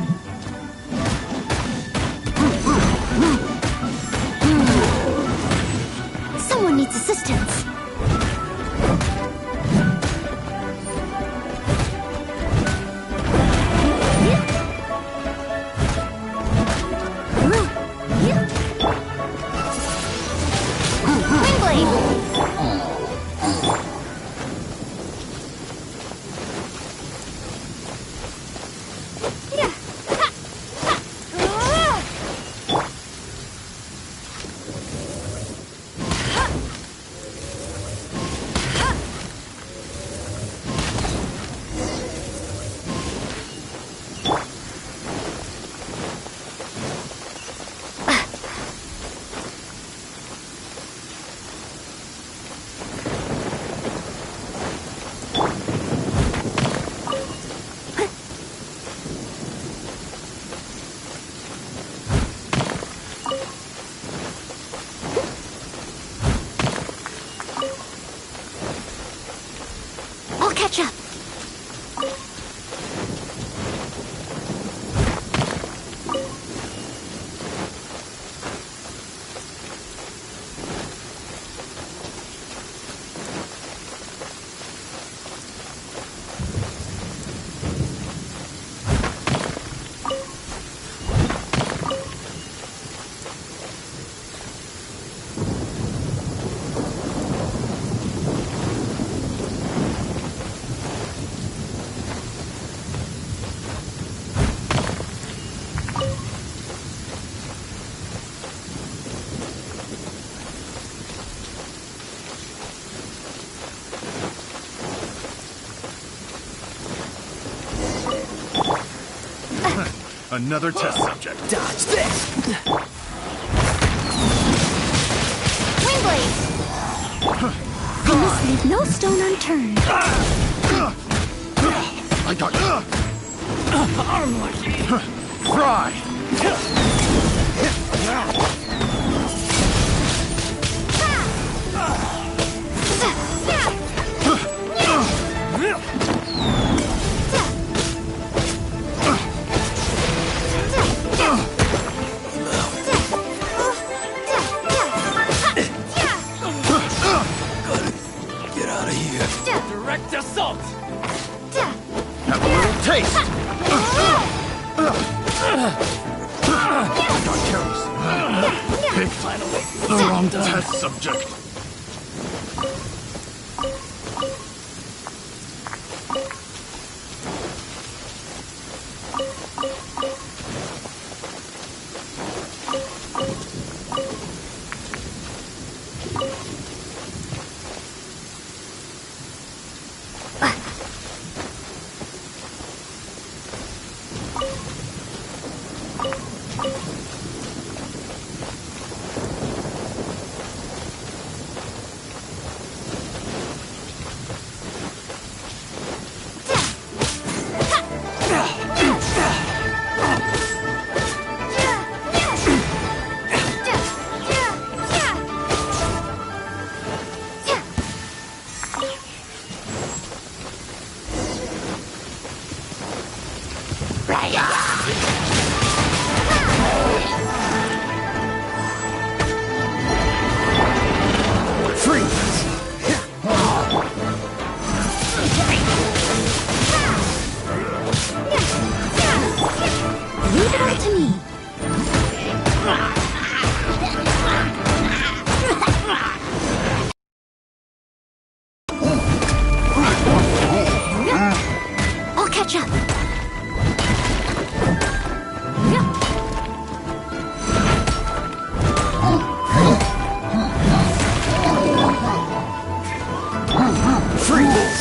Someone needs assistance. I'll catch up. Another test subject. Dodge this! Windblade! I must leave no stone unturned. I got you. Fry! Get out of here. Direct assault! Have a little taste. I got careless. Picked the wrong test subject. Leave it all to me. I'll catch up. Freeze!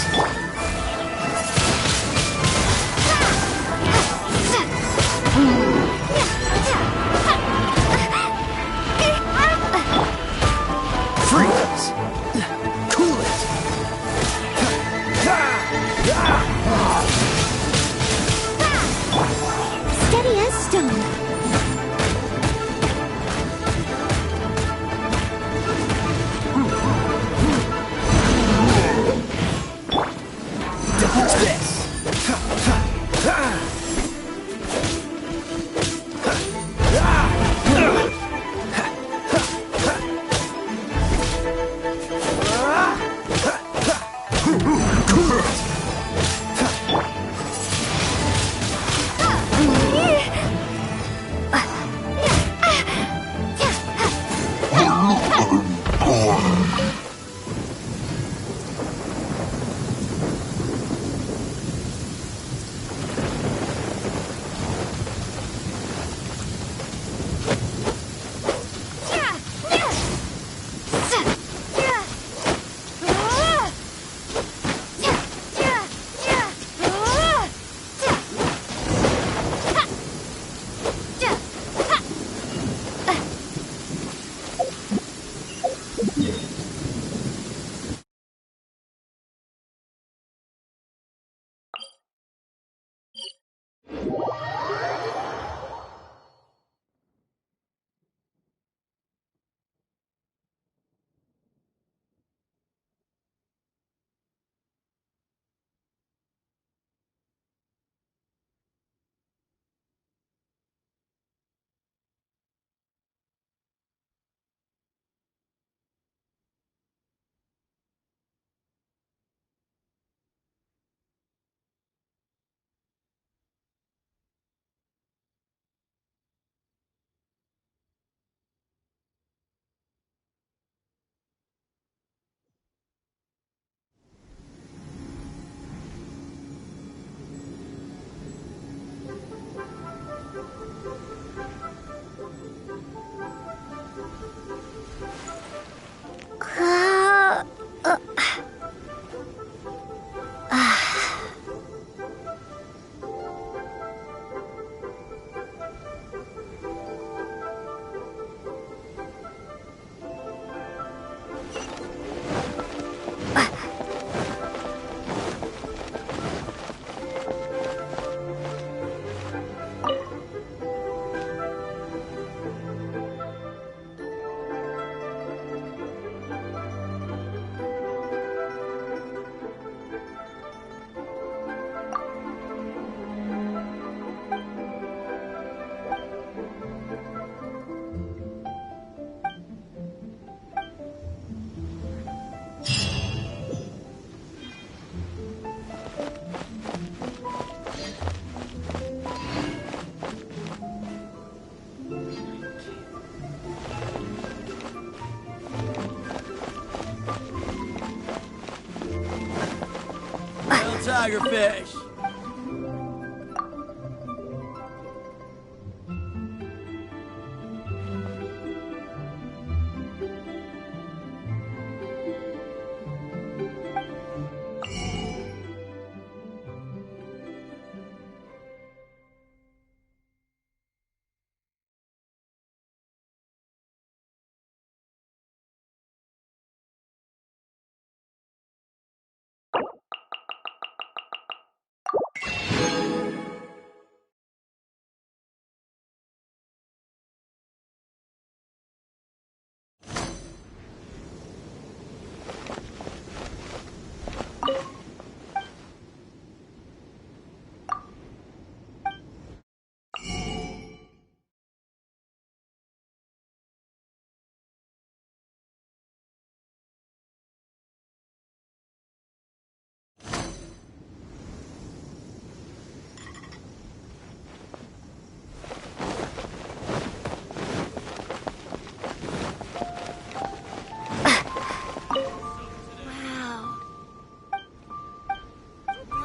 tigerfish!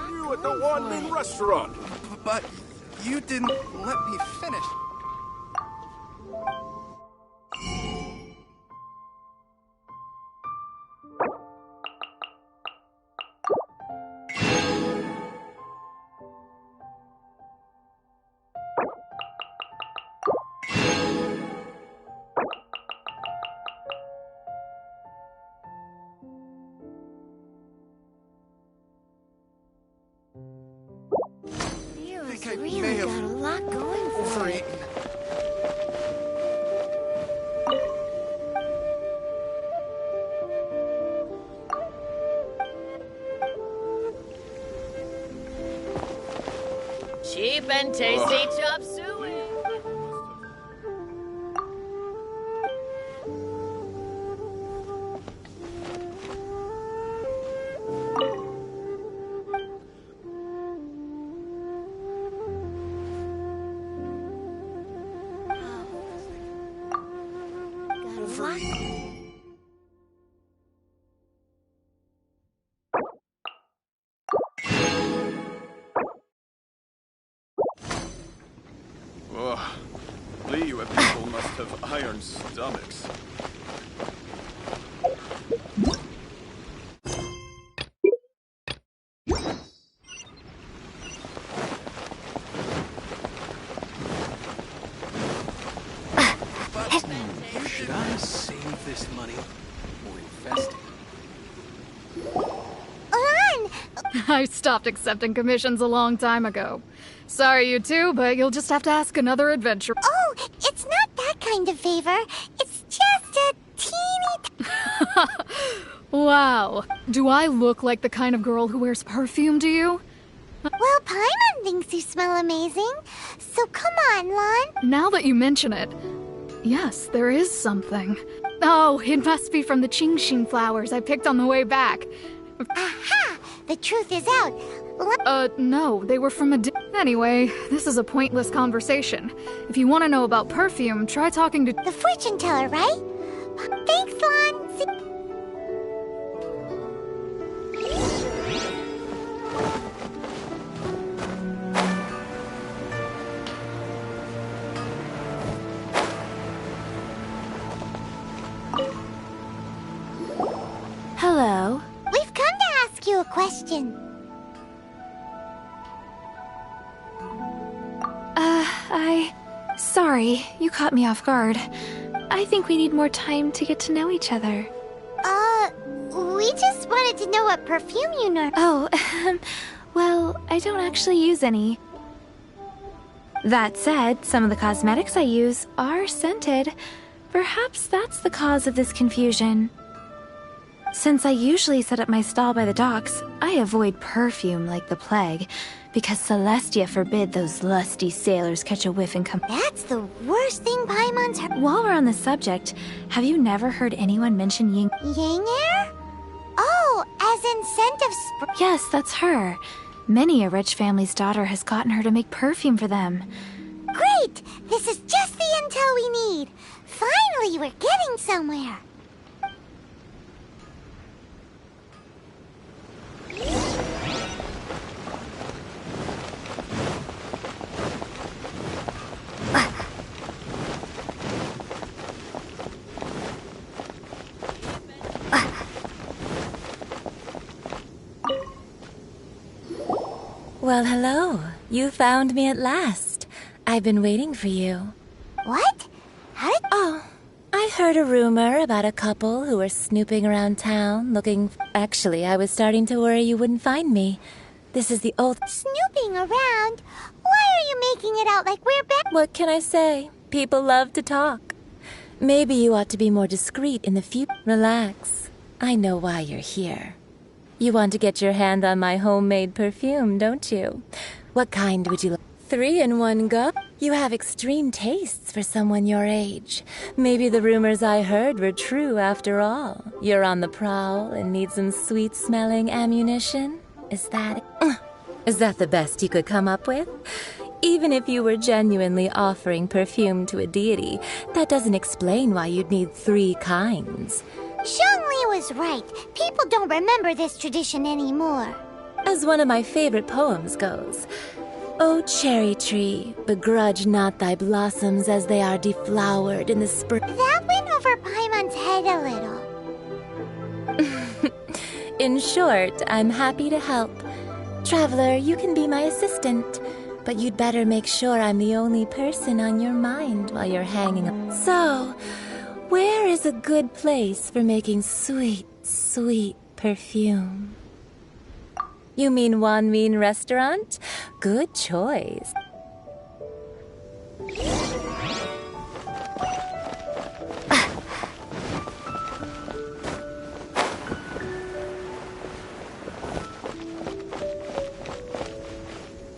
You at the Wanmin restaurant! But you didn't let me finish. Leo's really got a lot going for it. Cheap and tasty chop suey. Ugh. Liyue people must have iron stomachs. Should I save this money or invest it? Lan! I stopped accepting commissions a long time ago. Sorry, you two, but you'll just have to ask another adventurer. Oh, it's not that kind of favor. It's just a teeny... Wow. Do I look like the kind of girl who wears perfume to you? Well, Paimon thinks you smell amazing. So come on, Lan. Now that you mention it, yes, there is something. Oh, it must be from the Genshin flowers I picked on the way back. Aha! The truth is out. No, they were from a Anyway, this is a pointless conversation. If you want to know about perfume, try talking to the fortune teller, right? Thanks, Lan. Hello. We've come to ask you a question. Sorry, you caught me off guard. I think we need more time to get to know each other. We just wanted to know what perfume you know. Oh, well, I don't actually use any. That said, some of the cosmetics I use are scented. Perhaps that's the cause of this confusion. Since I usually set up my stall by the docks, I avoid perfume like the plague, because Celestia forbid those lusty sailors catch a whiff and come. That's the worst thing Paimon's heard. While we're on the subject, have you never heard anyone mention Ying Air? Oh, as in scent of Yes, that's her. Many a rich family's daughter has gotten her to make perfume for them. Great! This is just the intel we need. Finally, we're getting somewhere. Well, hello. You found me at last. I've been waiting for you. What? How did... Oh, I heard a rumor about a couple who were snooping around town looking... Actually, I was starting to worry you wouldn't find me. This is the old... Snooping around? Why are you making it out like we're bad? What can I say? People love to talk. Maybe you ought to be more discreet in the future. Relax. I know why you're here. You want to get your hand on my homemade perfume, don't you? What kind would you like? 3 in one go? You have extreme tastes for someone your age. Maybe the rumors I heard were true after all. You're on the prowl and need some sweet-smelling ammunition? Is that the best you could come up with? Even if you were genuinely offering perfume to a deity, that doesn't explain why you'd need 3 kinds. Zhongli was right. People don't remember this tradition anymore. As one of my favorite poems goes, "O cherry tree, begrudge not thy blossoms as they are deflowered in the spring." That went over Paimon's head a little. In short, I'm happy to help. Traveler, you can be my assistant, but you'd better make sure I'm the only person on your mind while you're hanging up. So, where is a good place for making sweet, sweet perfume? You mean Wan Min restaurant? Good choice.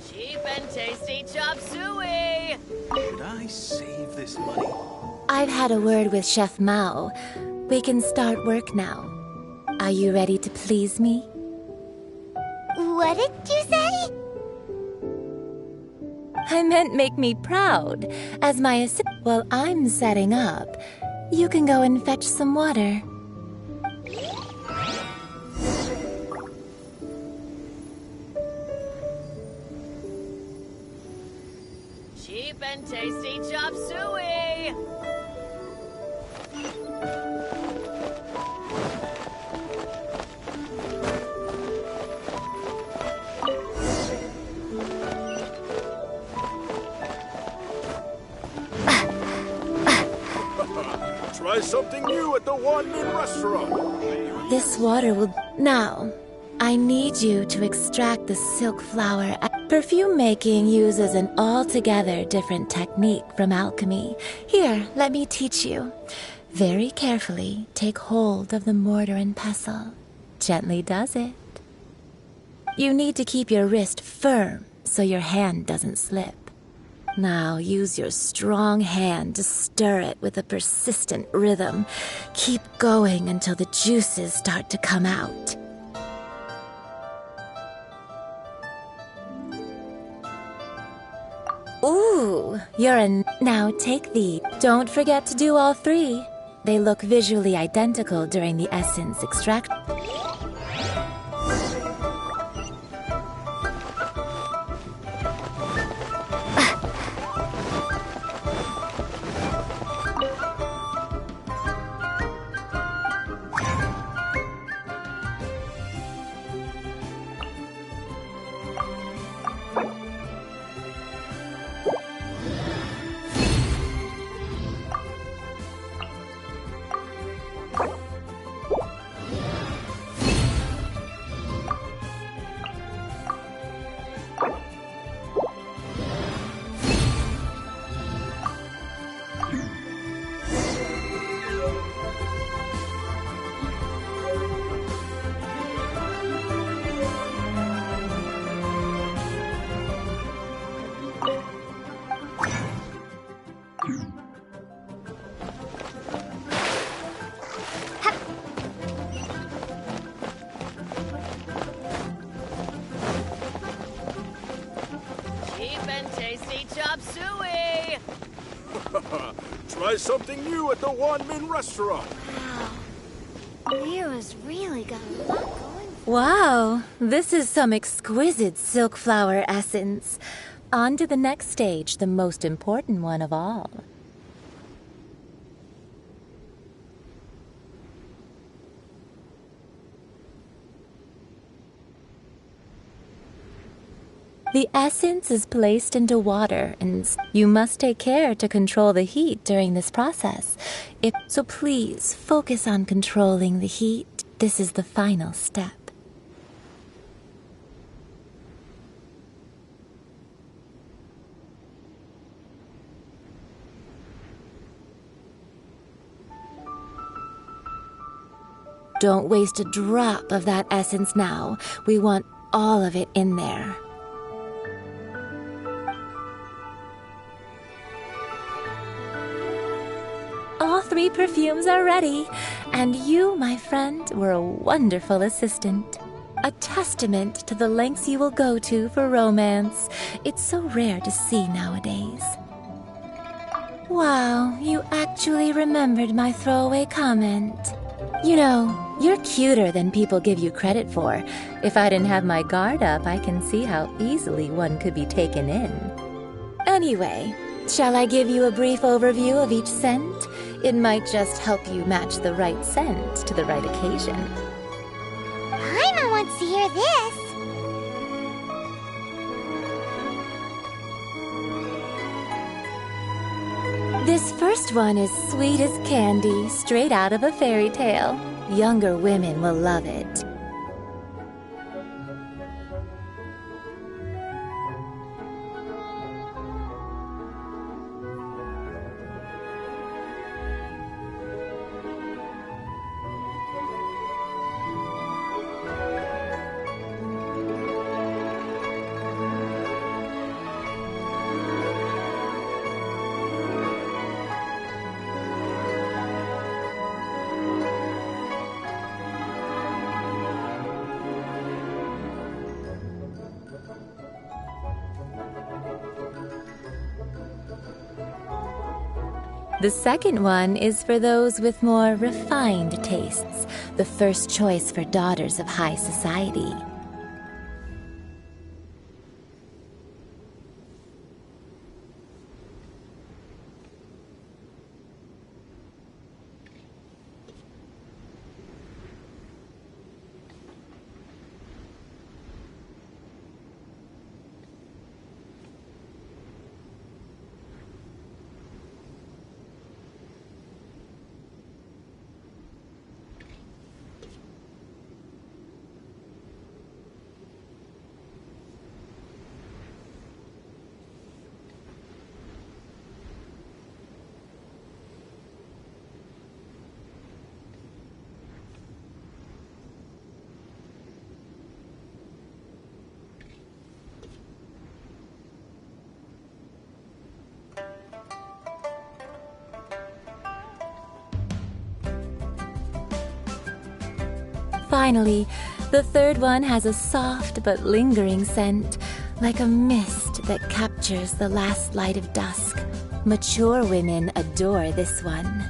Cheap and tasty chop suey! Should I save this money? I've had a word with Chef Mao. We can start work now. Are you ready to please me? What did you say? I meant make me proud. As my assistant, while I'm setting up, you can go and fetch some water. Cheap and tasty chop suey! Try something new at the Wan Min restaurant. This water will... Now, I need you to extract the silk flower. Perfume making uses an altogether different technique from alchemy. Here, let me teach you. Very carefully, take hold of the mortar and pestle. Gently does it. You need to keep your wrist firm so your hand doesn't slip. Now use your strong hand to stir it with a persistent rhythm. Keep going until the juices start to come out. Ooh, you're in. Now take these. Don't forget to do all 3. They look visually identical during the essence extract. Try something new at the Wan Min restaurant. Wow. Lyra's really got a lot going. Wow, this is some exquisite silk flower essence. On to the next stage, the most important one of all. The essence is placed into water, and you must take care to control the heat during this process. So please focus on controlling the heat. This is the final step. Don't waste a drop of that essence now. We want all of it in there. All 3 perfumes are ready, and you, my friend, were a wonderful assistant. A testament to the lengths you will go to for romance. It's so rare to see nowadays. Wow, you actually remembered my throwaway comment. You know, you're cuter than people give you credit for. If I didn't have my guard up, I can see how easily one could be taken in. Anyway, shall I give you a brief overview of each scent? It might just help you match the right scent to the right occasion. Paimon wants to hear this. This first one is sweet as candy, straight out of a fairy tale. Younger women will love it. The second one is for those with more refined tastes, the first choice for daughters of high society. Finally, the third one has a soft but lingering scent, like a mist that captures the last light of dusk. Mature women adore this one.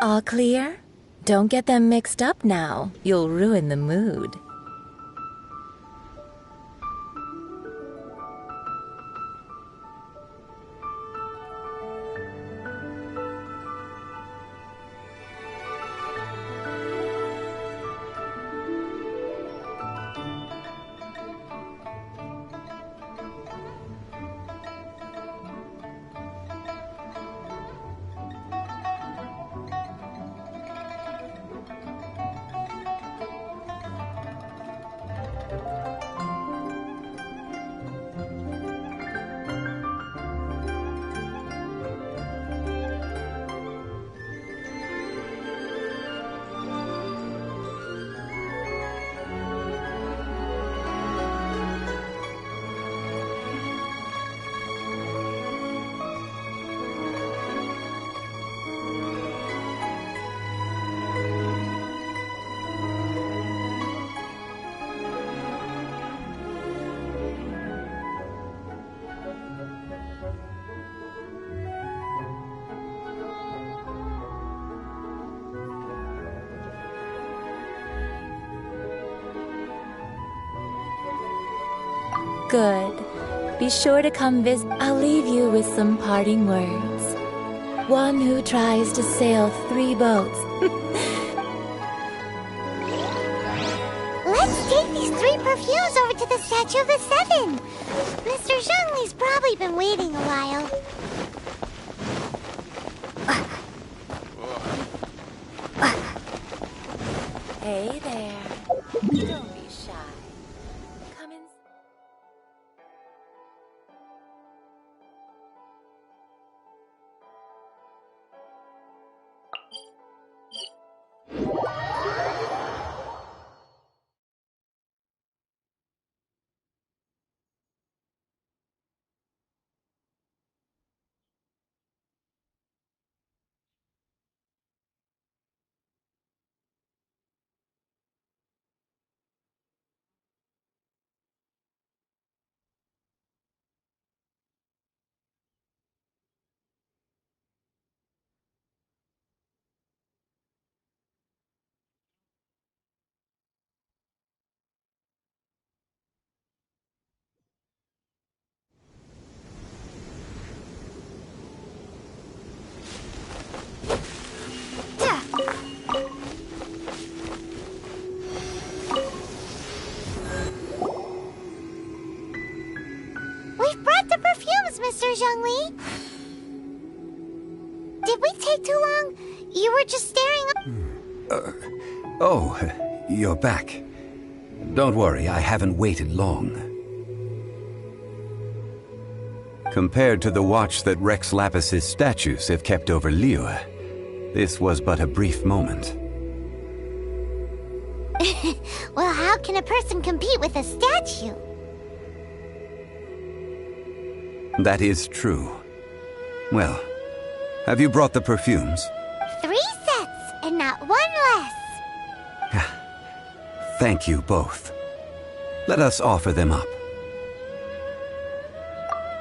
All clear? Don't get them mixed up now. You'll ruin the mood. Good. Be sure to come visit. I'll leave you with some parting words. One who tries to sail 3 boats. Let's take these 3 perfumes over to the Statue of the Seven. Mr. Zhongli's probably been waiting a while. Hey there. Don't be shy. Come in. We've brought the perfumes, Mr. Zhongli. Did we take too long? You were just staring up. Oh, you're back. Don't worry, I haven't waited long. Compared to the watch that Rex Lapis's statues have kept over Liyue, this was but a brief moment. Well, how can a person compete with a statue? That is true. Well, have you brought the perfumes? 3 sets, and not 1 less. Thank you both. Let us offer them up.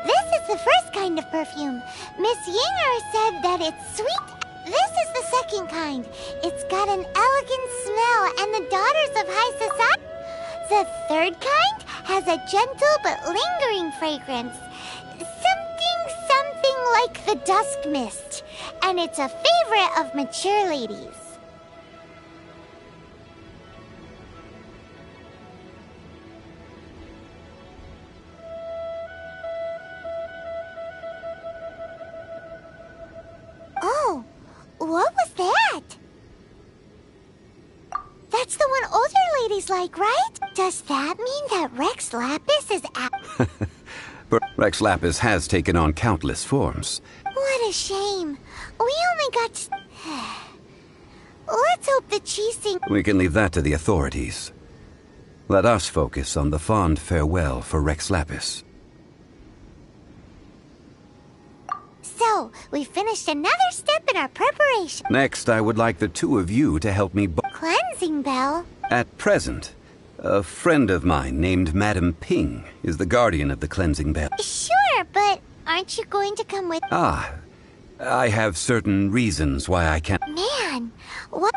This is the first kind of perfume. Miss Yinger said that it's sweet. This is the second kind. It's got an elegant smell, and the daughters of high society. The third kind has a gentle but lingering fragrance. Something like the dusk mist. And it's a favorite of mature ladies. Oh, what was that? That's the one older ladies like, right? Does that mean that Rex Lapis is But Rex Lapis has taken on countless forms. What a shame. We only got Let's hope the cheesing... We can leave that to the authorities. Let us focus on the fond farewell for Rex Lapis. So, we finished another step in our preparation. Next, I would like the 2 of you to help me Cleansing bell? At present, a friend of mine named Madame Ping is the guardian of the cleansing bell. Sure, but aren't you going to come with... I have certain reasons why I can't... Man, on. What?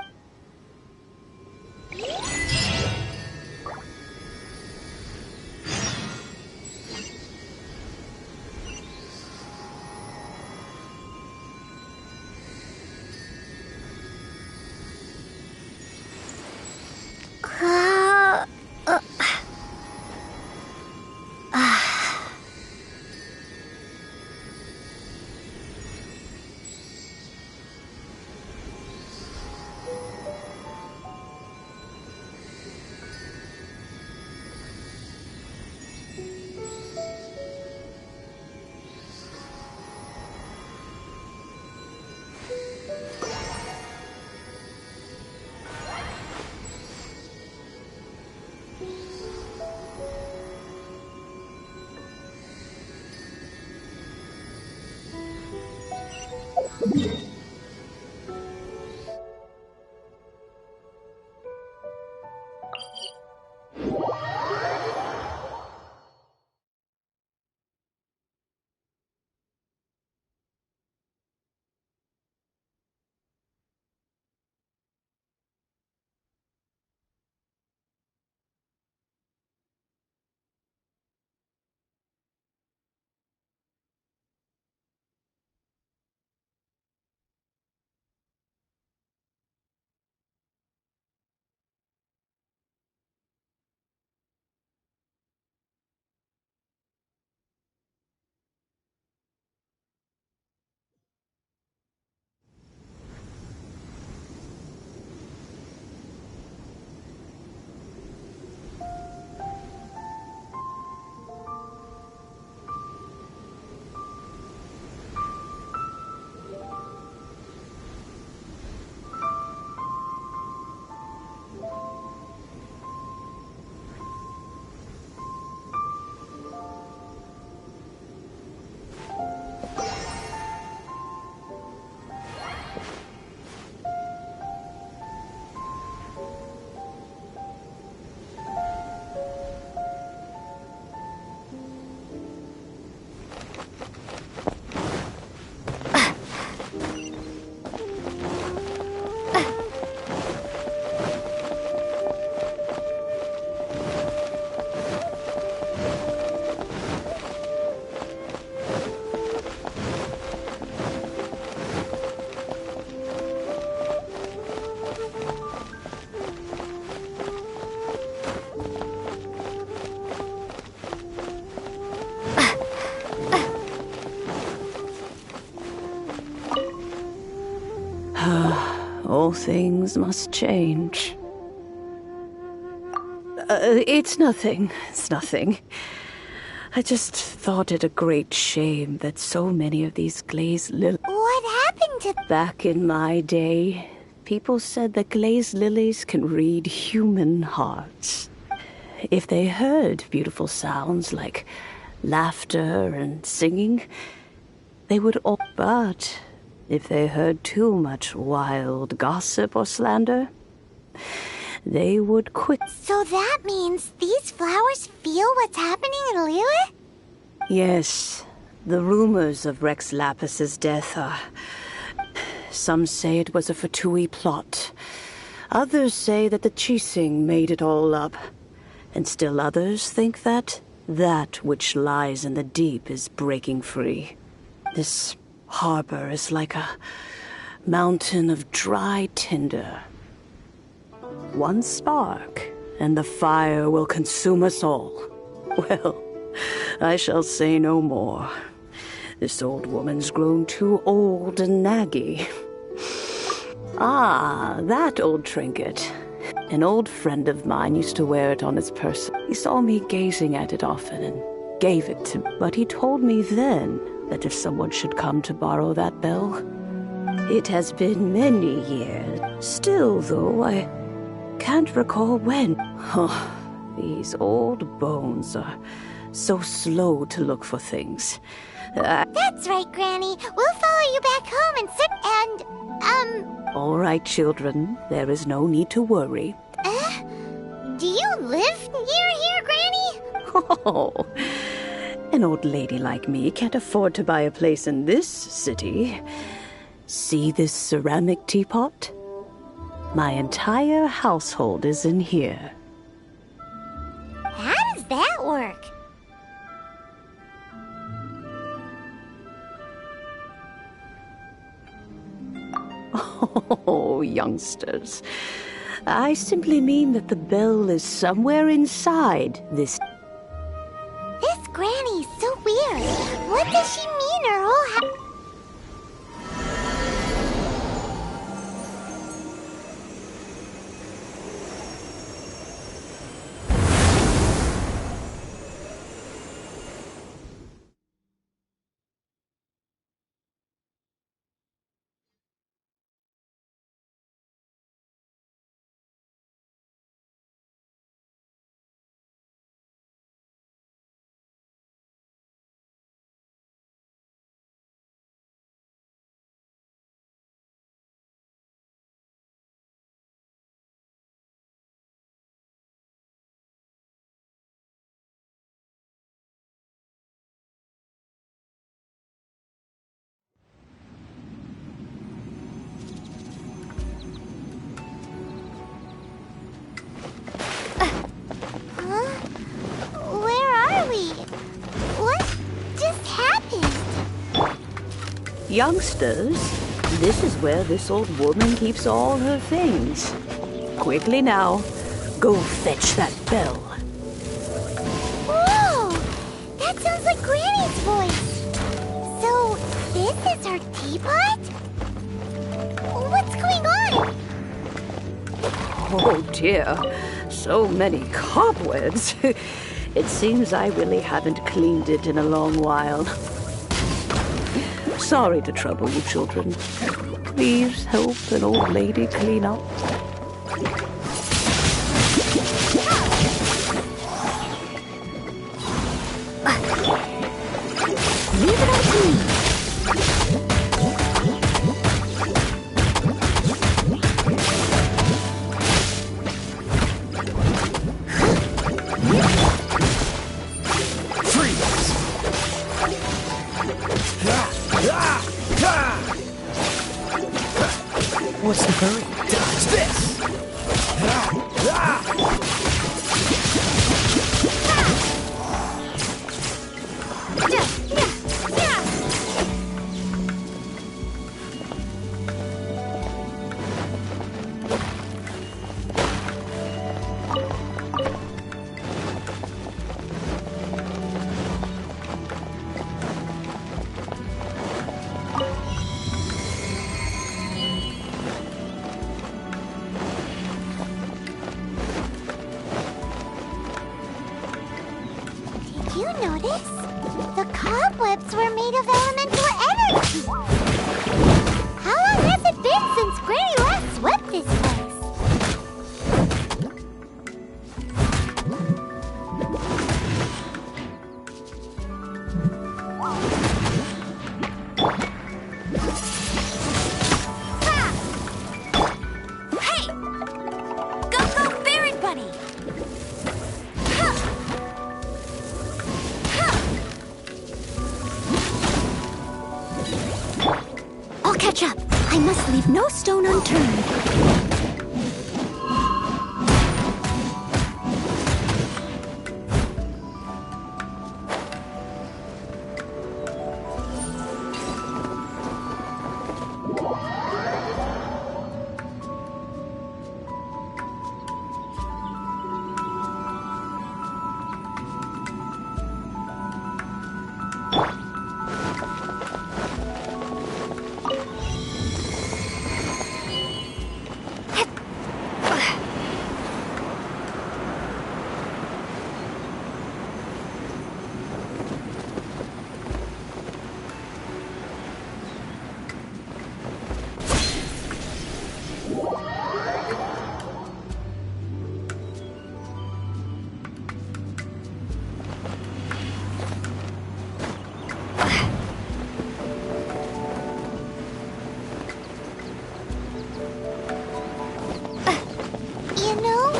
All things must change. It's nothing. It's nothing. I just thought it a great shame that so many of these glazed lilies... What happened to... Back in my day, people said that glazed lilies can read human hearts. If they heard beautiful sounds like laughter and singing, they would all... But if they heard too much wild gossip or slander, they would quit. So that means these flowers feel what's happening in Liyue? Yes, the rumors of Rex Lapis's death are... Some say it was a Fatui plot. Others say that the Qixing made it all up. And still others think that which lies in the deep is breaking free. This harbor is like a mountain of dry tinder. One spark, and the fire will consume us all. Well, I shall say no more. This old woman's grown too old and naggy. Ah, that old trinket. An old friend of mine used to wear it on his person. He saw me gazing at it often and gave it to me. But he told me then that if someone should come to borrow that bell... It has been many years. Still, though, I can't recall when. Oh, these old bones are so slow to look for things. That's right, Granny. We'll follow you back home and All right, children. There is no need to worry. Do you live near here, Granny? Oh, an old lady like me can't afford to buy a place in this city. See this ceramic teapot? My entire household is in here. How does that work? Oh, youngsters. I simply mean that the bell is somewhere inside this. This granny's so weird. What does she mean her whole house? Youngsters, this is where this old woman keeps all her things. Quickly now, go fetch that bell. Whoa! That sounds like Granny's voice. So, this is her teapot? What's going on? Oh dear, so many cobwebs. It seems I really haven't cleaned it in a long while. Sorry to trouble you, children. Please help an old lady clean up. Leave it up to me. What's the hurry? Dodge this! Did you notice? The cobwebs were made of elemental energy. How long has it been since Granny last swept this place? Hey! Go, Fairy Bunny! I'll catch up. I must leave no stone unturned. You know,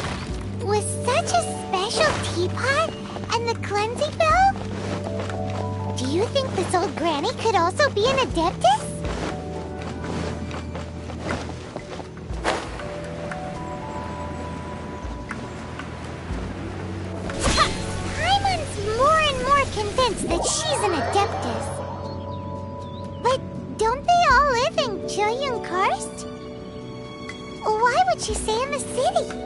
with such a special teapot and the cleansing bell, do you think this old granny could also be an adeptus? that she's an Adeptus. But don't they all live in Karst? Why would she stay in the city?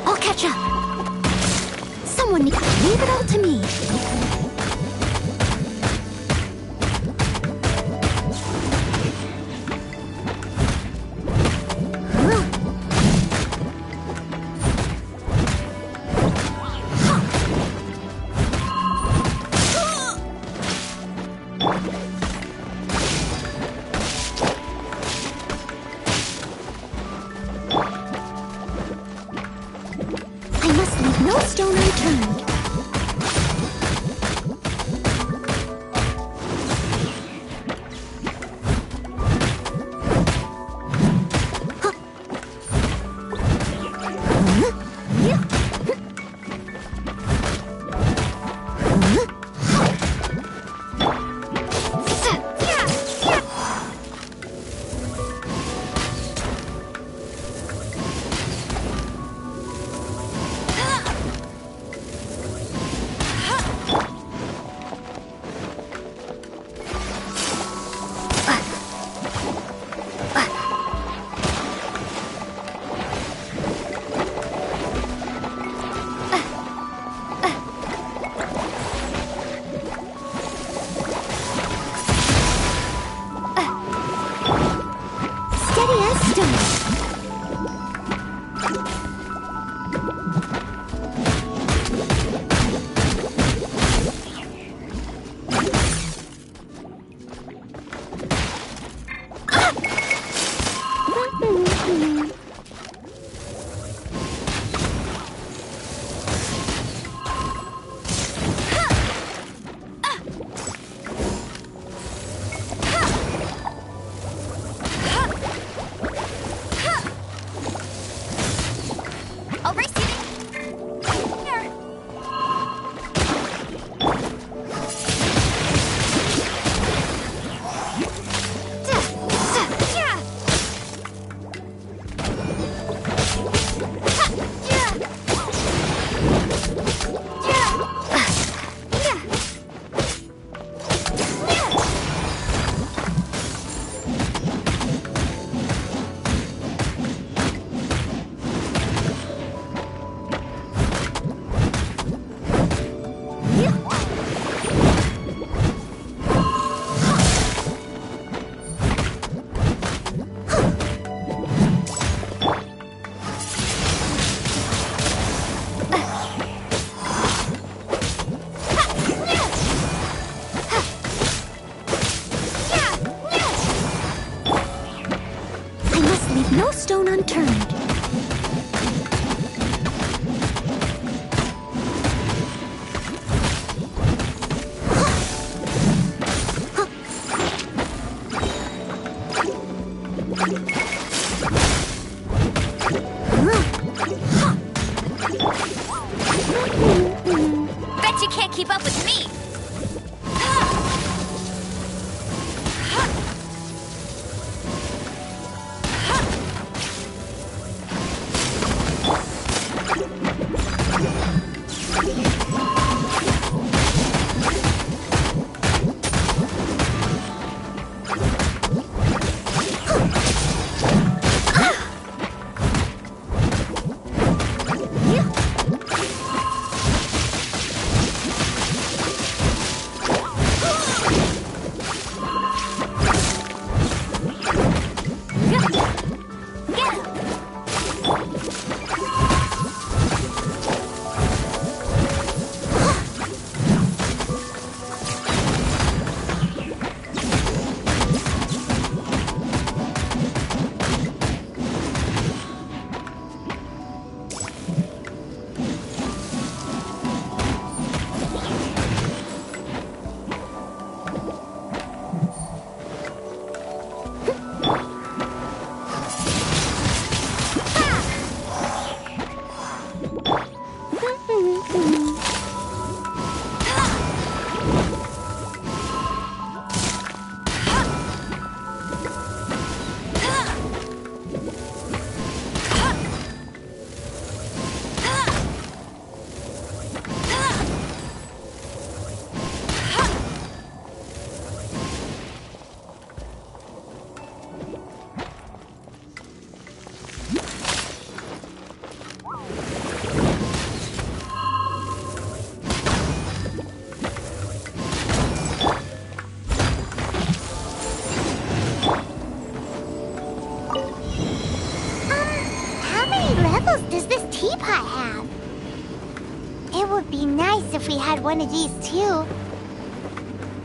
I'll catch up. Someone leave it all to me. I must leave no stone unturned. Steady as stone. I'll race you. Here. No stone unturned. Bet you can't keep up with me. handles does this teapot have? It would be nice if we had one of these too.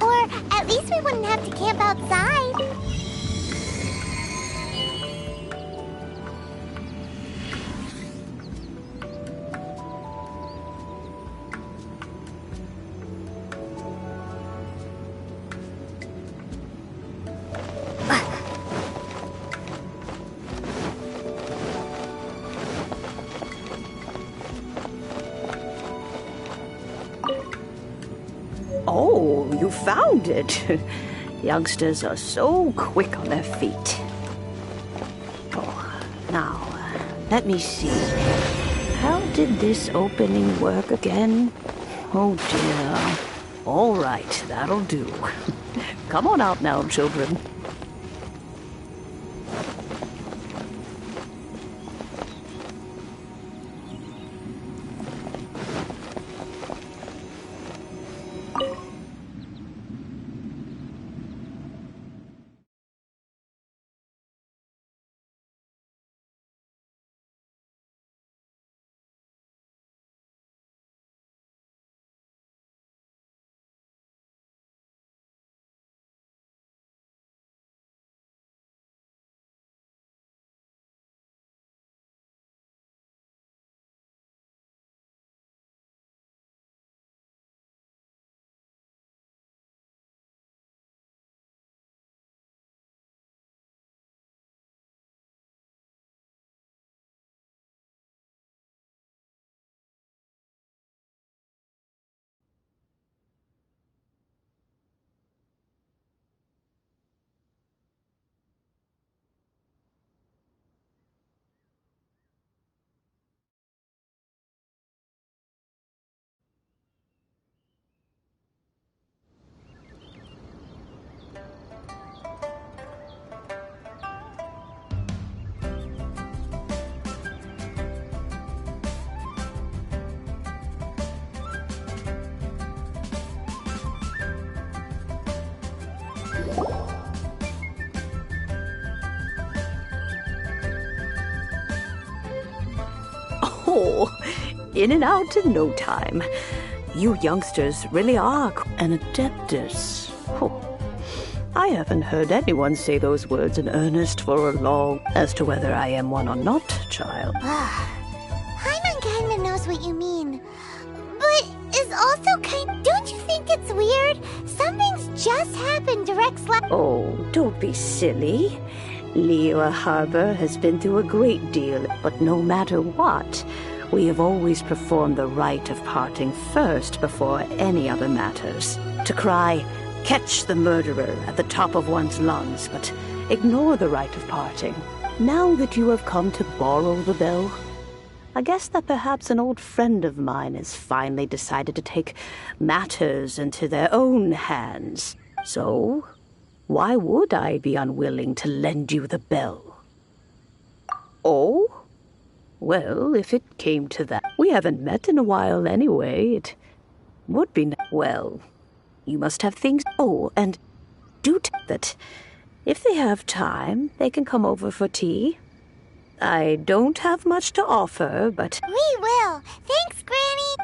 Or at least we wouldn't have to camp outside. Oh, you found it. Youngsters are so quick on their feet. Oh, now, let me see. How did this opening work again? Oh dear. All right, that'll do. Come on out now, children. Oh, in and out in no time. You youngsters really are an adeptus. Oh, I haven't heard anyone say those words in earnest for a long... As to whether I am one or not, child. Paimon kinda knows what you mean. But is also kind... Don't you think it's weird? Something's just happened to Rex Oh, don't be silly. Liyue Harbor has been through a great deal, but no matter what, we have always performed the rite of parting first before any other matters. To cry, "Catch the murderer," at the top of one's lungs, but ignore the rite of parting. Now that you have come to borrow the bell, I guess that perhaps an old friend of mine has finally decided to take matters into their own hands. So, why would I be unwilling to lend you the bell? Oh? Well, if it came to that, we haven't met in a while anyway. It would be... Well, you must have things... Oh, and do that. If they have time, they can come over for tea. I don't have much to offer, but... We will. Thanks, Granny.